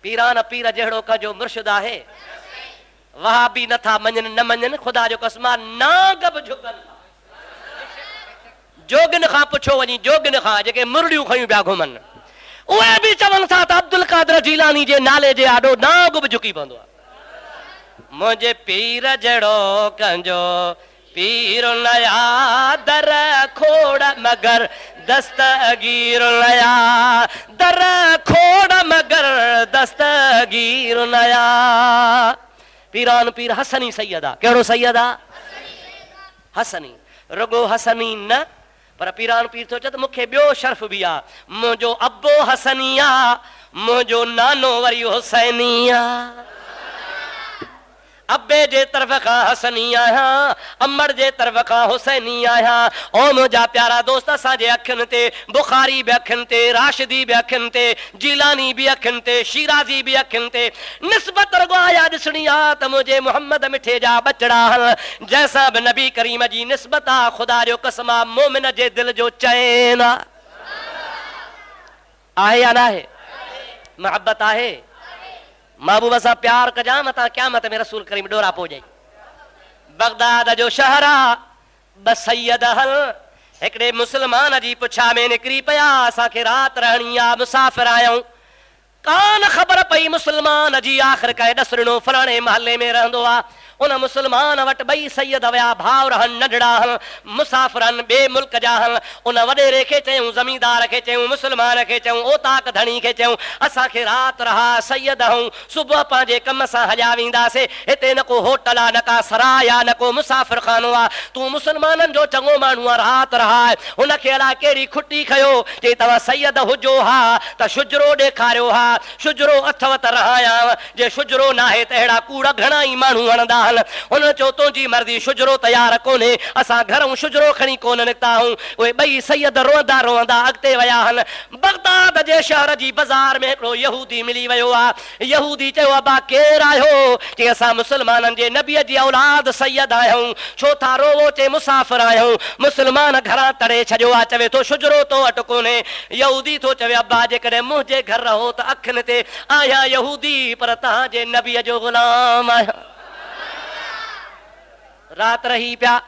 पीरान पीर जहिड़ो कंहिंजो मुर्शिद आहे? वहाबी नथा मञनि न मञनि, ख़ुदा जो कसम नाग बि झुकनि। जोगिन खां पुछो वञी, जोगिन खां जेके मुरड़ियूं खयूं पिया घुमनि, उहे बि चवनि था त अब्दुल कादिर जीलानी जे नाले जे आॾो नाग बि झुकी पवंदो आहे। मुंहिंजे पीर जहिड़ो कंहिंजो पीर नया दर, खोड़ मगर दस्तगीर नया। दर खोड़ मगर दस्तगीर नया। पीरान पीर हसनी सैयद आहे। कहिड़ो सैयद आहे? हसनी। रुगो हसनी न, पर पीरान पीर थो चए त मूंखे ॿियो शर्फ बि आहे। मुंहिंजो अबो हसनी आहे, मुंहिंजो नानो वरी हुसैनी आहे। अब्बे जे तरफ़ खां हसनी आहियां, अमर जे तरफ़ खां हुसैनी आहियां। ओ मुंहिंजा प्यारा दोस्त, असांजे अखियुनि ते बुखारी बि अखियुनि ते, राशिदी बि अखियुनि ते, जीलानी बि अखियुनि ते, शिराज़ी बि अखियुनि ते। निस्बत रुगो आया ॾिसणी आहे त मुंहिंजे मोहम्मद मिठे जा बचड़ा आहिनि, जंहिंसां बि नबी करीम जी निस्बत आहे। ख़ुदा जो कसम आहे मोमिन जे दिलि जो चैन आहे या न आहे? मोहब्बत आहे? महबूब सां प्यार कजां मतां क़यामत में रसूल करीम ॾोरा पोॼई। बगदाद जो शहर आहे, ॿ सैयद हल हिकिड़े मुस्लमान जी पुछा में निकिरी पिया, असांखे राति रहणी आहे, मुसाफ़िर आहियूं। कान ख़बर पई मुस्लमान जी आख़िर कंहिं ॾस ॾिनो फलाणे महले में रहंदो आहे। उन मुस्लमान वटि ॿई सैयद विया, भाउर हन, नंढड़ा हन, मुसाफ़िर हन, ॿिए मुल्क जा हन। उन वॾेरे खे चयूं, ज़मींदार खे चयूं, मुस्लमान खे चयूं, ओताक धणी खे चयूं, असांखे राति रहा, सैयद हूं, सुबुह पंहिंजे कम सां हलिया वेंदासीं। हिते न को होटल आहे, न का सराय आहे, न को मुसाफ़िर खानो आहे। तूं मुस्लमाननि जो चङो माण्हू आहे, राति रहाए। हुनखे अलाए कहिड़ी खुटी खयो, चई तव्हां सैयद हुजो हा त शुजरो ॾेखारियो हा। शुजरो अथव त रहायां, जे शुजरो न आहे त अहिड़ा कूड़ घणा ई माण्हू हणंदा हन। उन्हनि चयो तुंहिंजी मर्ज़ी, शुजरो तयारु कोन्हे, असां घरऊं शुजरो खणी कोन निकिता आहियूं। उहे ॿई सैयद रोअंदा रोअंदा अॻिते विया आहिनि। बगदाद जे शहर जी बाज़ार में हिकिड़ो यहूदी मिली वियो आहे। यहूदी चयो अबा केरु आहियो? चई असां मुस्लमाननि जे नबीअ जी औलाद सैयद आहियूं। छो था रोवो? चई मुसाफ़िर आहियूं, मुस्लमान घरां तड़े छॾियो आहे, चवे थो शुजरो तो वटि कोन्हे। यहूदी थो चवे अबा जेकॾहिं मुंहिंजे घर रहो त अखियुनि ते आया यहूदी, पर तव्हांजे नबीअ जो ग़ुलाम आहियां। रात रही पिया।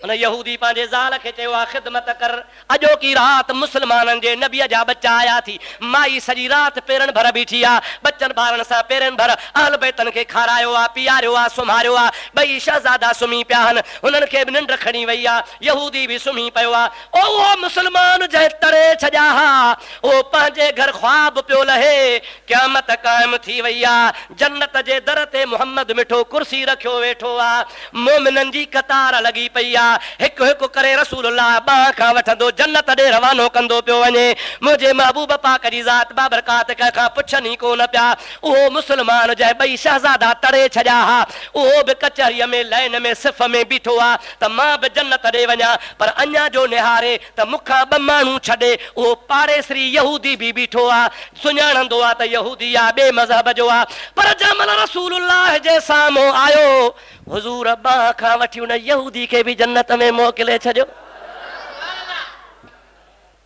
उन यहूदी पंहिंजे ज़ाल खे चयो आहे ख़िदमत कर। अॼोकी राति मुस्लमाननि जे नबीअ जा बच्चा आया थी। माई सॼी राति पेरनि भर बीठी आहे, बचनि ॿारनि सां पेरनि भर अहल बैतनि खे खारायो आहे, पीआरियो आहे, सुम्हारियो आहे। ॿई शहज़ादा सुम्ही पिया आहिनि, उन्हनि खे बि निंड खणी वई आहे। यहूदी बि सुम्ही पियो आहे। उहो मुस्लमान जंहिं तड़े छॾिया हा, उहो पंहिंजे घर ख्वाब पियो लहे। क़यामत क़ाइम थी वई आहे। जन्नत जे दर ते मुहम्मद मिठो कुर्सी रखियो वेठो आहे। मोमिननि जी कतार लॻी पई आहे। हिकु हिकु करे रसूलुल्लाह बाह खां वठंदो जन्नत ॾे रवानो कंदो पियो वञे। मुंहिंजे महबूब पाक जी ज़ात बाबरकात कंहिंखां पुछनि ई कोन पिया। उहो मुस्लमान जंहिं ॿई शहज़ादा तड़े छॾिया हा, उहो बि कचहरीअ में लाइन में सिफ़ में बीठो आहे त मां बि जन्नत ॾे वञा, पर अञा जो निहारे त मूंखां ॿ माण्हू छॾे उहो पाड़ेसरी यहूदी बि बीठो आहे। सुञाणंदो आहे त यहूदी आहे, ॿिए मज़हब जो आहे। पर जंहिं महिल रसूलुल्लाह जे साम्हूं आयो, हुज़ूर बाह खां वठी उन यहूदी खे बि जन्नत में मोकिले छॾियो।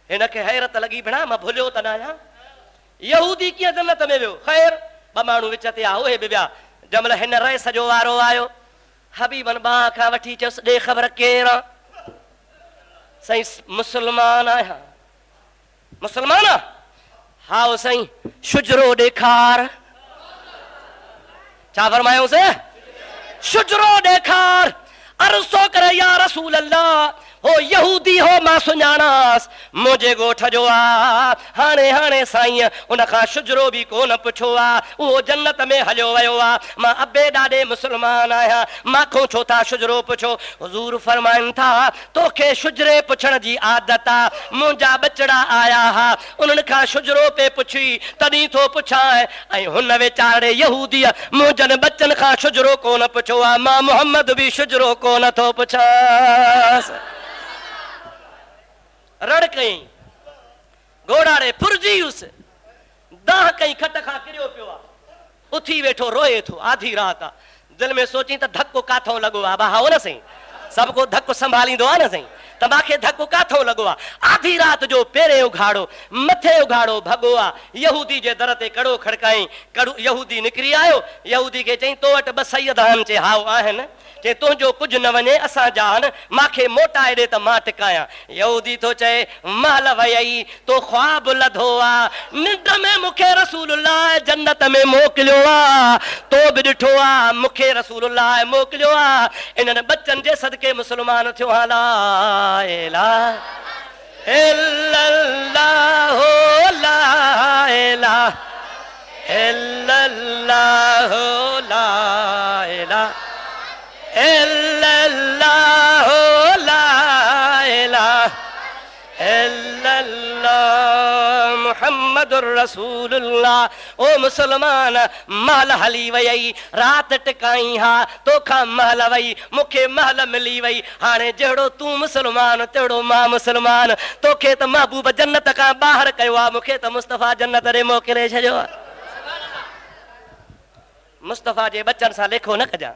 हिनखे हैरत लॻी, भेणा मां भुलियो त न आहियां, यहूदी कीअं जन्नत में वियो? ख़ैर ॿ माण्हू विच ते आहे, उहे बि विया। जंहिं महिल हिन रईस जो वारो आयो, हबीबन बाह खां वठी चयोसि ॾे ख़बर केरु आहे? साईं मुस्लमान आहियां। मुस्लमान? हा साईं, शुजरो ॾेखार। छा फरमायोसि? शुजरो ॾेखार। अर्ज़ थो करे या रसूल अल्लाह, हो यहूदी हो मां सुञाणास, मुंहिंजे ॻोठ जो आहे। हाणे साईं उन खां शुजरो बि कोन पुछो आहे, उहो जन्नत में हलियो वियो आहे। मां अबे ॾाढे मुस्लमान आहियां, माखो छो था शुजरो पुछो? हुज़ूर फरमाइनि था तोखे शुजरे पुछण जी आदत आहे। मुंहिंजा बचड़ा आया हा, उन्हनि खां शुजरो पे पुछी तॾहिं थो पुछां। ऐं हुन वीचारे यहूदीअ मुंहिंजनि बचनि खां शुजरो कोन पुछो आहे। मां मुहम्मद बि शुजरो कोन थो पुछांसि। रड़ कई, घोड़ाड़े फुरजीयुसि, दाह कई, खट खां किरियो पियो आहे। उथी वेठो रोए थो, आधी रात आहे। दिलि में सोची त धक्को काथो लॻो आहे? बा हो न साईं, सभु को धक्को संभालींदो आहे न साईं, त मूंखे धक्को काथो लॻो आहे? आधी रात जो पेरे उघाड़ो, मथे उघाड़ो भॻो आहे। यहूदी जे दर ते कड़ो खड़काई। यहूदी निकिरी आयो। यहूदी खे चई तो वटि ॿ सैयद आहिनि? चए हाउ आहिनि। चए तुंहिंजो कुझु न वञे, असां जा आहिनि, मूंखे मोटाए ॾे त मां टिकायां। यहूदी थो चए महल वई तो ख्वाब लधो आहे, निंड में मूंखे रसूलुल्लाह जन्नत में मोकिलियो आहे। तो बि ॾिठो आहे मूंखे रसूलुल्लाह मोकिलियो आहे। इन्हनि बच्चनि जे सदके मुस्लमान थियो। ला इलाहा इल्लल्लाह ला इलाहा इल्लल्लाह ला इलाहा इल्लल्लाह ला इलाहा इल्लल्लाह मुहम्मदुर रसूलुल्लाह। ओ मुसलमान, महल हली वई, रात टिकाई हा, तोखां महल वई, मूंखे महल मिली वई। हाणे जहिड़ो तूं मुसलमान तहिड़ो मां मुसलमान। तोखे त महबूब जन्नत खां ॿाहिरि कयो आहे, मूंखे त मुस्तफ़ा जन्नत ॾे मोकिले छॾियो आहे। मुस्तफ़ा जे बचनि सां लेखो न कजां,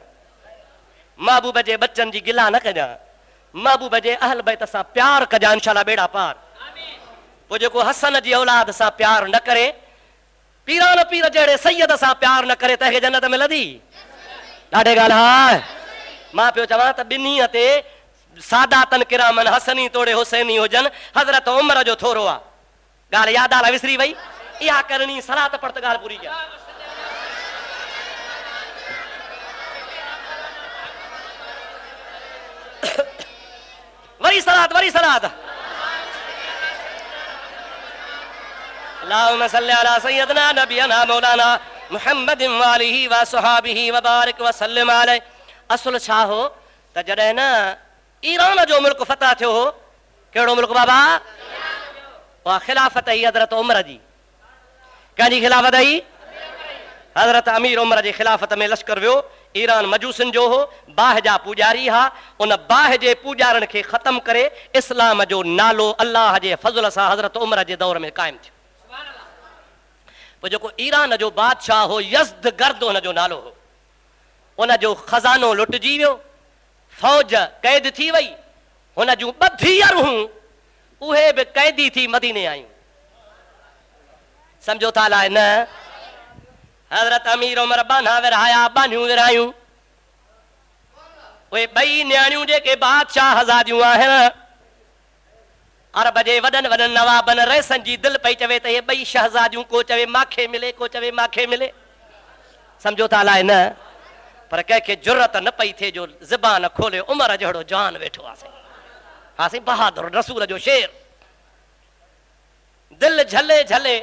महबूब जे बच्चनि जी गिला न कजां, महबूब जे अहल बैत सां प्यार कजां, इंशाअल्लाह बेड़ा पार। पोइ जेको हसन जी औलाद सां प्यार न करे, पीरान पीर जहिड़े सैयद सां प्यार न करे, तंहिंखे जन्नत मिलंदी? ॾाढे ॻाल्हि हा। मां पियो चवां त ॿिन्हीअ ते सादातन किरामन हसनी तोड़े हुसैनी हुजनि। हज़रत उमर जो थोरो आहे, ॻाल्हि यादि आहे विसरी वई। इहा करणी सलात पढ़ त ॻाल्हि पूरी कया। वरी सलात अल्लाहुम्मा सल्ली अला सय्यदना नबियना मौलाना मुहम्मद व आलिहि व सहाबिहि व बारिक व सल्लिम अलैहि। असुल छा हो त जॾहिं न ईरान जो मुल्क फतह थियो हो, कहिड़ो मुल्क बाबा? उहा खिलाफ़त आई हज़रत उमर जी। कंहिंजी खिलाफ़त आई? हज़रत अमीर उमर जी खिलाफ़त में लश्कर वियो। ईरान मजूसिन जो हो, बाह जा पुजारी हा। उन बाह जे पुजारन खे ख़त्म करे इस्लाम जो नालो अल्लाह जे फज़ल सां हज़रत उमर जे दौर में क़ाइमु थियो। पोइ जेको ईरान जो बादशाह हो यज़्दगर्द उन जो नालो हो, उन जो खज़ानो लुटिजी वियो, फौज क़ैद थी वई, हुन जूं 2 धीअरूं उहे बि क़ैदी थी मदीने आयूं। सम्झो था अलाए न? हज़रत अमीर उमर बाना विरहाया, बानियूं विरहायूं। उहे 2 न्याणियूं जेके बादशाह हज़ादियूं आहिनि, अरब जे वॾनि वॾनि नवाबनि रईसनि जी दिलि पई चवे त इहे 2 शहज़ादियूं, को चवे माखे मिले, को चवे माखे मिले। सम्झो था अलाए न? पर कंहिंखे जुरत न पई थिए जो ज़बान खोले उमर जहिड़ो जवान वेठो हासीं बहादुर रसूल जो शेर। दिल झले झले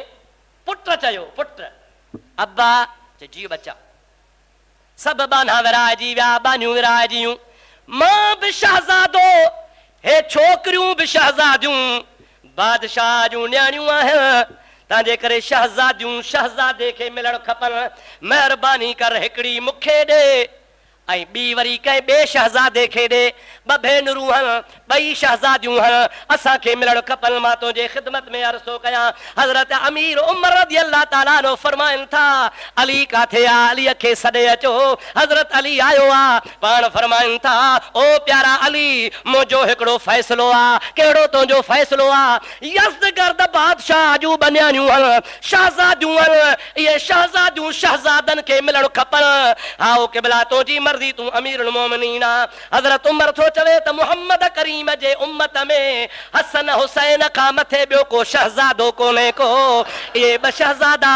पुट चयो, पुट अब्बा चए जी बच्चा। सब बाना विराइजी विया, बानियूं विराइजियूं। मां बि शहज़ादो, हे छोकिरियूं बि शहज़ादियूं, बादशाह जूं न्याणियूं आहिनि। तंहिंजे करे शहज़ादियूं शहज़ादे खे मिलण खपनि। महिरबानी कर हिकिड़ी मूंखे ॾे ऐं ॿी वरी कंहिं ॿिए शहज़ादे खे ॾे। 2 भेनरूं आहिनि, 2 शहज़ादियूं आहिनि, असांखे मिलण खपनि। मां तुंहिंजे ख़िदमत में अर्ज़ थो कयां। हज़रत अमीर उमर रज़ियल्लाहु ताला अन्हु फरमाइनि था, अली काथे आहे? अलीअ खे सॾे अचो। हज़रत अली आयो आहे। पाण फरमाइनि था, ओ प्यारा अली, मुंहिंजो हिकिड़ो फ़ैसिलो आहे। कहिड़ो तुंहिंजो फ़ैसिलो आहे? यज़्दगर्द बादशाह जूं 2 न्याणियूं आहिनि, शहज़ादियूं आहिनि। इहे शहज़ादियूं शहज़ादनि खे मिलण खपनि। आओ क़िबला, तुंहिंजी मर्ज़ी, तूं अमीरुल मोमिनीन आहे। हज़रत उमर थो चवे त मुहम्मद करीम जे उम्मत में हसन हुसैन खां मथे ॿियो को शहज़ादो कोन्हे को। इहे 2 शहज़ादा,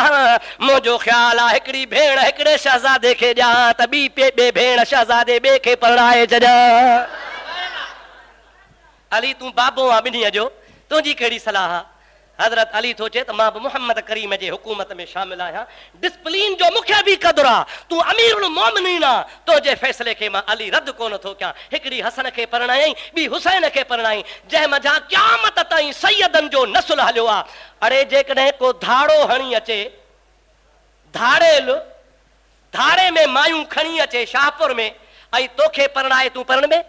मुंहिंजो ख़्यालु आहे हिकिड़ी भेण हिकिड़े शहज़ादे खे ॾियां त ॿी भेण शहज़ादे ॿिए खे परणाए छॾां। अली तूं बाबो आहे 2 जो, तुंहिंजी कहिड़ी सलाह आहे? हज़रत अली थो चए त मां बि मुहम्मद करीम जे हुकूमत में शामिल आहियां। डिसिप्लिन जो मूंखे बि क़दुरु आहे। तूं अमीरुल मोमिनीन आहे, तुंहिंजे फ़ैसिले खे मां अली रद्द कोन थो कयां। हिकिड़ी हसन खे परणाई, ॿी हुसैन खे परणाई, जंहिं मथां क़यामत ताईं सैयदनि जो नस्ल हलियो आहे। अड़े जेकॾहिं को धाड़ो हणी अचे, धाड़े में मायूं खणी अचे शाहपुर में ऐं तोखे परणाए, तूं परणबे?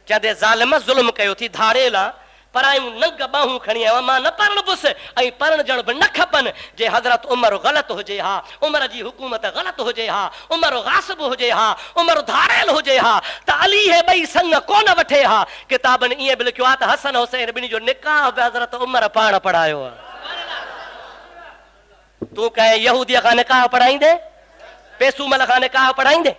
चंदे ज़ालिम ज़ुल्म कयो थी, धाड़े ला परायूं नंग बाहूं खणी आयो, मां न परणबुसि ऐं परणजण बि न खपनि। जे हज़रत उमर ग़लति हुजे हा, उमर जी हुकूमत ग़लति हुजे हा, उमर गासिब हुजे हा, उमर धाड़ेल हुजे हा, त अली हे 2 संग कोन वठे हा। किताबनि ईअं बि लिखियो आहे त हसन हुसैन 2 जो निकाह बि हज़रत उमर पाण पढ़ायो आहे। तूं कंहिं यहूदीअ खां निकाह पढ़ाईंदे? पेसूमल खां निकाह पढ़ाईंदे?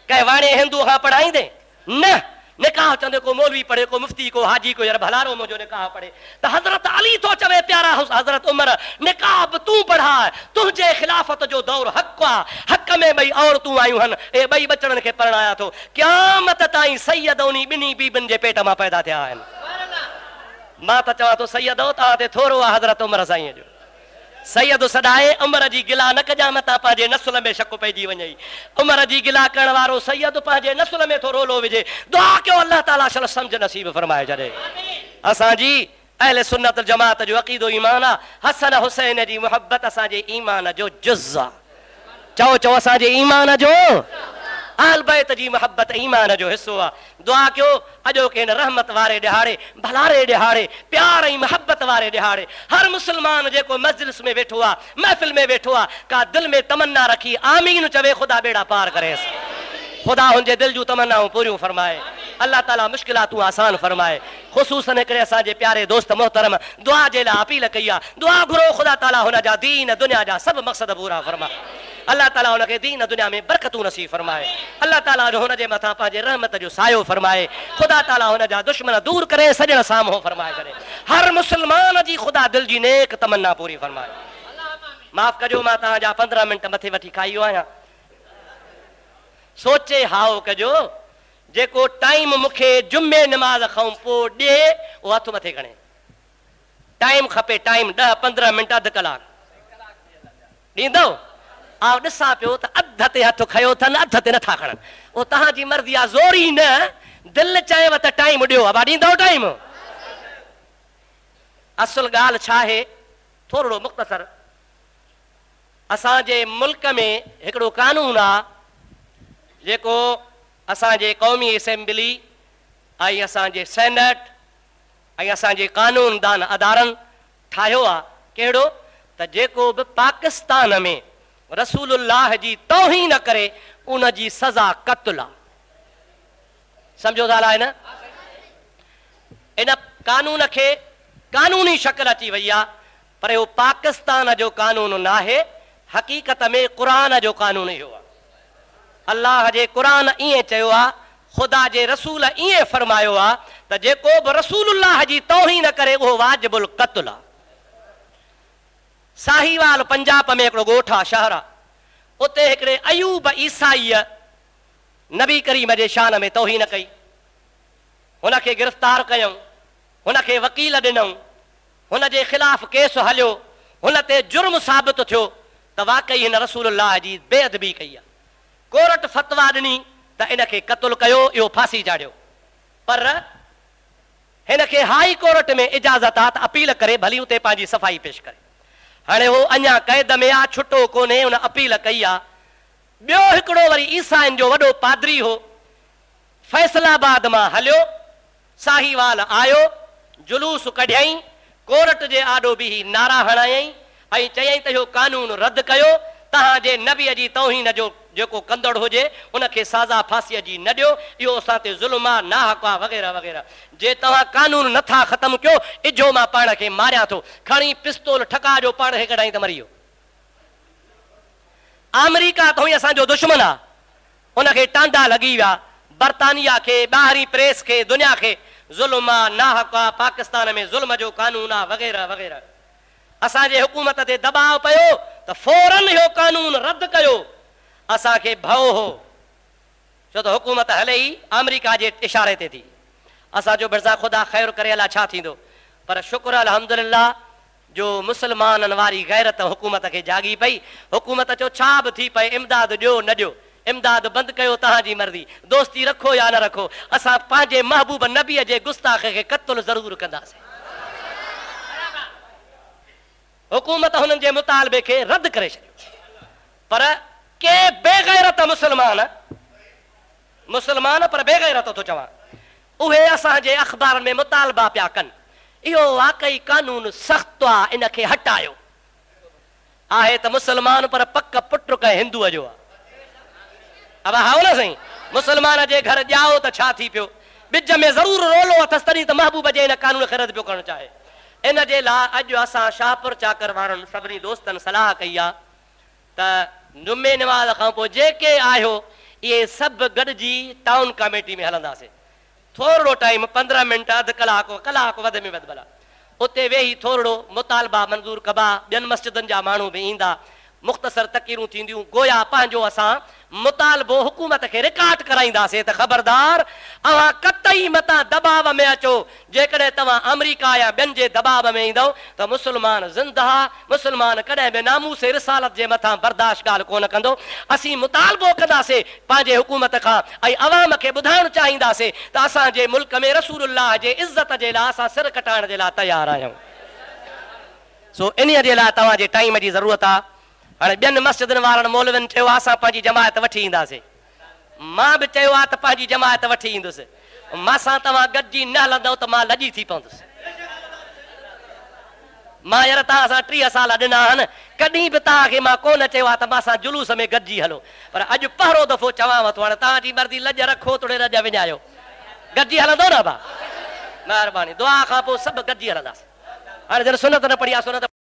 कंहिं वाणे हिंदू खां पढ़ाईंदे? न। निकाह चंदे को मौलवी पढ़े, को मुफ्ती, को हाजी, को यार भलारो मुंहिंजो निकाह पढ़े। त हज़रत अली थो चवे, प्यारा हज़रत उमर, निकाह बि तूं पढ़ाए। तुंहिंजे ख़िलाफ़त जो दौर हक़ आहे। हक़ में 2 औरतूं आयूं आहिनि, ए 2 बचड़नि खे परणाया थो। क़यामत ताईं सैयद उन 2 बीबियुनि जे पेट मां पैदा थिया आहिनि। मां त चवां थो सैयद तव्हां ते थोरो आहे हज़रत उमर साईं जो। सैयद सॾाए उमर जी गिला न कजां, मथां पंहिंजे नस्ल में शक पइजी वञे। उमर जी गिला करण वारो सैयद पंहिंजे नस्ल में थो रोलो विझे। दुआ कयो अल्लाह ताला शल सम्झ नसीब फरमाए छॾे। असांजी अहले सुन्नत जमात जो अक़ीदो ईमान आहे। हसन हुसैन जी मुहबत असांजे ईमान जो जुज़ आहे। चओ चओ, असांजे ईमान जो, अहल बैत जी मोहब्बत ईमान जो हिस्सो आहे। दुआ कयो अॼोके हिन रहमत वारे ॾिहाड़े, भलारे ॾिहाड़े, प्यार ऐं मोहब्बत वारे ॾिहाड़े हर मुस्लमान जेको मजलिस में वेठो आहे, महफ़िल में वेठो आहे, का दिल में तमन्ना रखी आमीन चवे, ख़ुदा बेड़ा पार करेसि। ख़ुदा हुनजे दिल जूं तमन्नाऊं पूरियूं फरमाए। अल्लाह ताला मुश्किलातूं आसान फरमाए। ख़ुसूसन हिकिड़े असांजे प्यारे दोस्त मोहतरम दुआ जे लाइ अपील कई आहे। दुआ घुरो, ख़ुदा ताला हुन जा दीन दुनिया जा सभु मक़सद पूरा फरमाए। अल्लाह ताला हुनखे दीन दुनिया में बरकतूं नसीब फरमाए। अल्लाह ताला हुनजे मथां पंहिंजे रहमत जो सायो फरमाए। ख़ुदा ताला हुन जा दुश्मन दूर करे सॼण साम्हूं फरमाए करे। हर मुस्लमान जी ख़ुदा दिल जी नेक तमन्ना पूरी फरमाए। माफ़ कजो, मां तव्हांजा 15 मिंट मथे वठी खाई आहियां। सोचे हाओ कजो, जेको टाइम मूंखे जुमे नमाज़ खां पोइ ॾिए उहो हथ मथे खणे। टाइम खपे, टाइम 10-15 मिंट, अधु कलाक ॾींदव? आओ ॾिसां पियो त अध ते हथ खयो अथनि, अध ते नथा खणनि। उहो तव्हांजी मर्ज़ी आहे, ज़ोरी न, दिलि चयव त टाइम ॾियो, अबा ॾींदव टाइम? असुल ॻाल्हि छा आहे, थोरो मुख़्तसर, असांजे मुल्क में हिकिड़ो कानून आहे जेको असांजे क़ौमी असेंबली ऐं असांजे सेनेट ऐं असांजे कानूनदान अदारनि ठाहियो आहे कहिड़ो त जेको बि पाकिस्तान में रसूलुल्लाह जी तौहीन करे उन जी सज़ा क़त्ल आहे। सम्झो था आहे न? इन कानून खे कानूनी शक्ल अची वई आहे, पर इहो पाकिस्तान जो कानून न आहे, हक़ीक़त में क़ुरान जो कानून इहो आहे। अल्लाह जे क़ुरान ईअं चयो आहे, ख़ुदा जे रसूल ईअं फरमायो आहे त जेको बि रसूलुल्लाह जी तौहीन करे उहो वाजिबुल क़त्ल आहे। साहीवाल पंजाब में हिकिड़ो ॻोठ आहे, शहर आहे, उते हिकिड़े अयूब ईसाईअ नबी करीम जे शान में तौहीन कई। हुनखे गिरफ़्तार कयऊं, हुनखे वकील ॾिनऊं, हुन जे ख़िलाफ़ केस हलियो, हुन ते जुर्म साबित थियो त वाक़ई हिन रसूलुल्लाह जी बेअदबी कई आहे। कोर्ट फतवा ॾिनी त इनखे क़त्ल कयो, इहो फांसी चाढ़ियो, पर हिन खे हाई कोर्ट में इजाज़त आहे त अपील करे भली उते पंहिंजी सफ़ाई पेश करे। हाणे उहो अञा क़ैद में आहे, छुटो कोन्हे, हुन अपील कई आहे। ॿियो हिकिड़ो वरी ईसाइन जो वॾो पादरी हो, फैसलाबाद मां हलियो, साहीवाल आयो, जुलूस कढियईं, कोर्ट जे आॾो बि नारा हणायईं ऐं चयईं त इहो कानून रद्द कयो, तव्हांजे नबीअ जी तौहीन जो जेको कंदड़ हुजे उनखे सज़ा फांसीअ जी न ॾियो, इहो असां ते ज़ुल्म आहे, नाहक़ आहे, वग़ैरह वग़ैरह। जे तव्हां कानून नथा ख़तमु कयो, इजो मां पाण खे मारियां थो, खणी पिस्तौल ठका जो पाण खे कढाई त मरी वियो। अमेरिका त हुई असांजो दुश्मन आहे, उनखे टांडा लॻी विया, बर्तानिया खे, ॿाहिरीं प्रेस खे, दुनिया खे ज़ुल्म आहे, नाहक़ आहे, पाकिस्तान में ज़ुल्म जो कानून आहे, वग़ैरह वग़ैरह। असांजे हुकूमत ते दबाव पियो त फौरन इहो कानून रद्द कयो। असांखे भउ हो, छो त हुकूमत हले ई अमेरिका जे इशारे ते थी। असांजो बिरज़ा ख़ुदा ख़ैर करे अला छा थींदो, पर शुक्र अल्हम्दुलिल्लाह जो मुस्लमाननि वारी गैरत हुकूमत खे जागी पई। हुकूमत चयो छा बि थी पए, इमदाद ॾियो न ॾियो, इमदाद बंदि कयो, तव्हांजी मर्ज़ी, दोस्ती रखो या न रखो, असां पंहिंजे महबूब नबीअ जे गुस्ताख़ खे क़त्ल ज़रूरु कंदासीं। हुकूमत हुननि जे मुतालबे खे रद्द करे छॾियो, पर के बेगैरत मुसलमान पर बेगैरत थो चवां, उहे असांजे अख़बार में मुतालबा पिया कनि, इहो वाक़ई कानून सख़्तु आहे, इनखे हटायो। आहे त मुसलमान पर पक पुट कंहिं हिंदूअ जो आहे। अब हाओ न साईं, मुसलमान जे घर ॼाओ त छा थी पियो, ॿिज में ज़रूरु रोलो अथसि, तॾहिं त महबूब जे हिन कानून खे रद्द पियो करणु चाहे। इन जे लाइ अॼु असां शाहपुर चाकर वारनि सभिनी दोस्तनि सलाह कई आहे त जुमे नमाज़ खां पोइ जेके आहियो इहे सभु गॾिजी टाउन कमेटी में हलंदासीं। थोरो टाइम 15 मिंट, अधु कलाक वधि में वधि भला, उते वेही थोरो मुतालबा मंज़ूर कबा, ॿियनि मस्जिदनि जा माण्हू बि ईंदा, मुख़्तसर तक़रीरूं थींदियूं, गोया पंहिंजो असां मुतालबो हुकूमत खे रिकॉर्ड कराईंदासीं त ख़बरदार अवां कतई मतां दबाव में अचो। जेकॾहिं तव्हां अमेरिका या ॿियनि जे दबाव में ईंदव त मुस्लमान ज़िंदा, मुस्लमान कॾहिं बि नामूस रिसालत जे मथां बर्दाश्त ॻाल्हि कोन कंदो। असीं मुतालबो कंदासीं पंहिंजे हुकूमत खां ऐं अवाम खे ॿुधाइणु चाहींदासीं त असांजे मुल्क में रसूलुल्लाह जे इज़त जे लाइ असां सिर कटाइण जे लाइ तयारु आहियूं। सो इन्हीअ जे लाइ तव्हांजे टाइम जी ज़रूरत आहे। हाणे ॿियनि मस्जिदनि वारनि मौलवियुनि चयो आहे असां पंहिंजी जमायत वठी ईंदासीं, मां बि चयो आहे त पंहिंजी जमायत वठी ईंदुसि, मासां तव्हां गॾिजी न हलंदव त मां लॼी थी पवंदुसि। मां यार तव्हां सां 30 साल ॾिना आहिनि, कॾहिं बि तव्हांखे मां कोन चयो आहे त मासां जुलूस में गॾिजी हलो, पर अॼु पहिरों दफ़ो चवांव थो, हाणे तव्हांजी मर्ज़ी, लॼ रखो थोरे रॼ विञायो, गॾिजी हलंदो न भा, महिरबानी, दुआ खां पोइ सभु गॾिजी हलंदासीं। हाणे जॾहिं सुनत न पढ़ी आहे, सुनत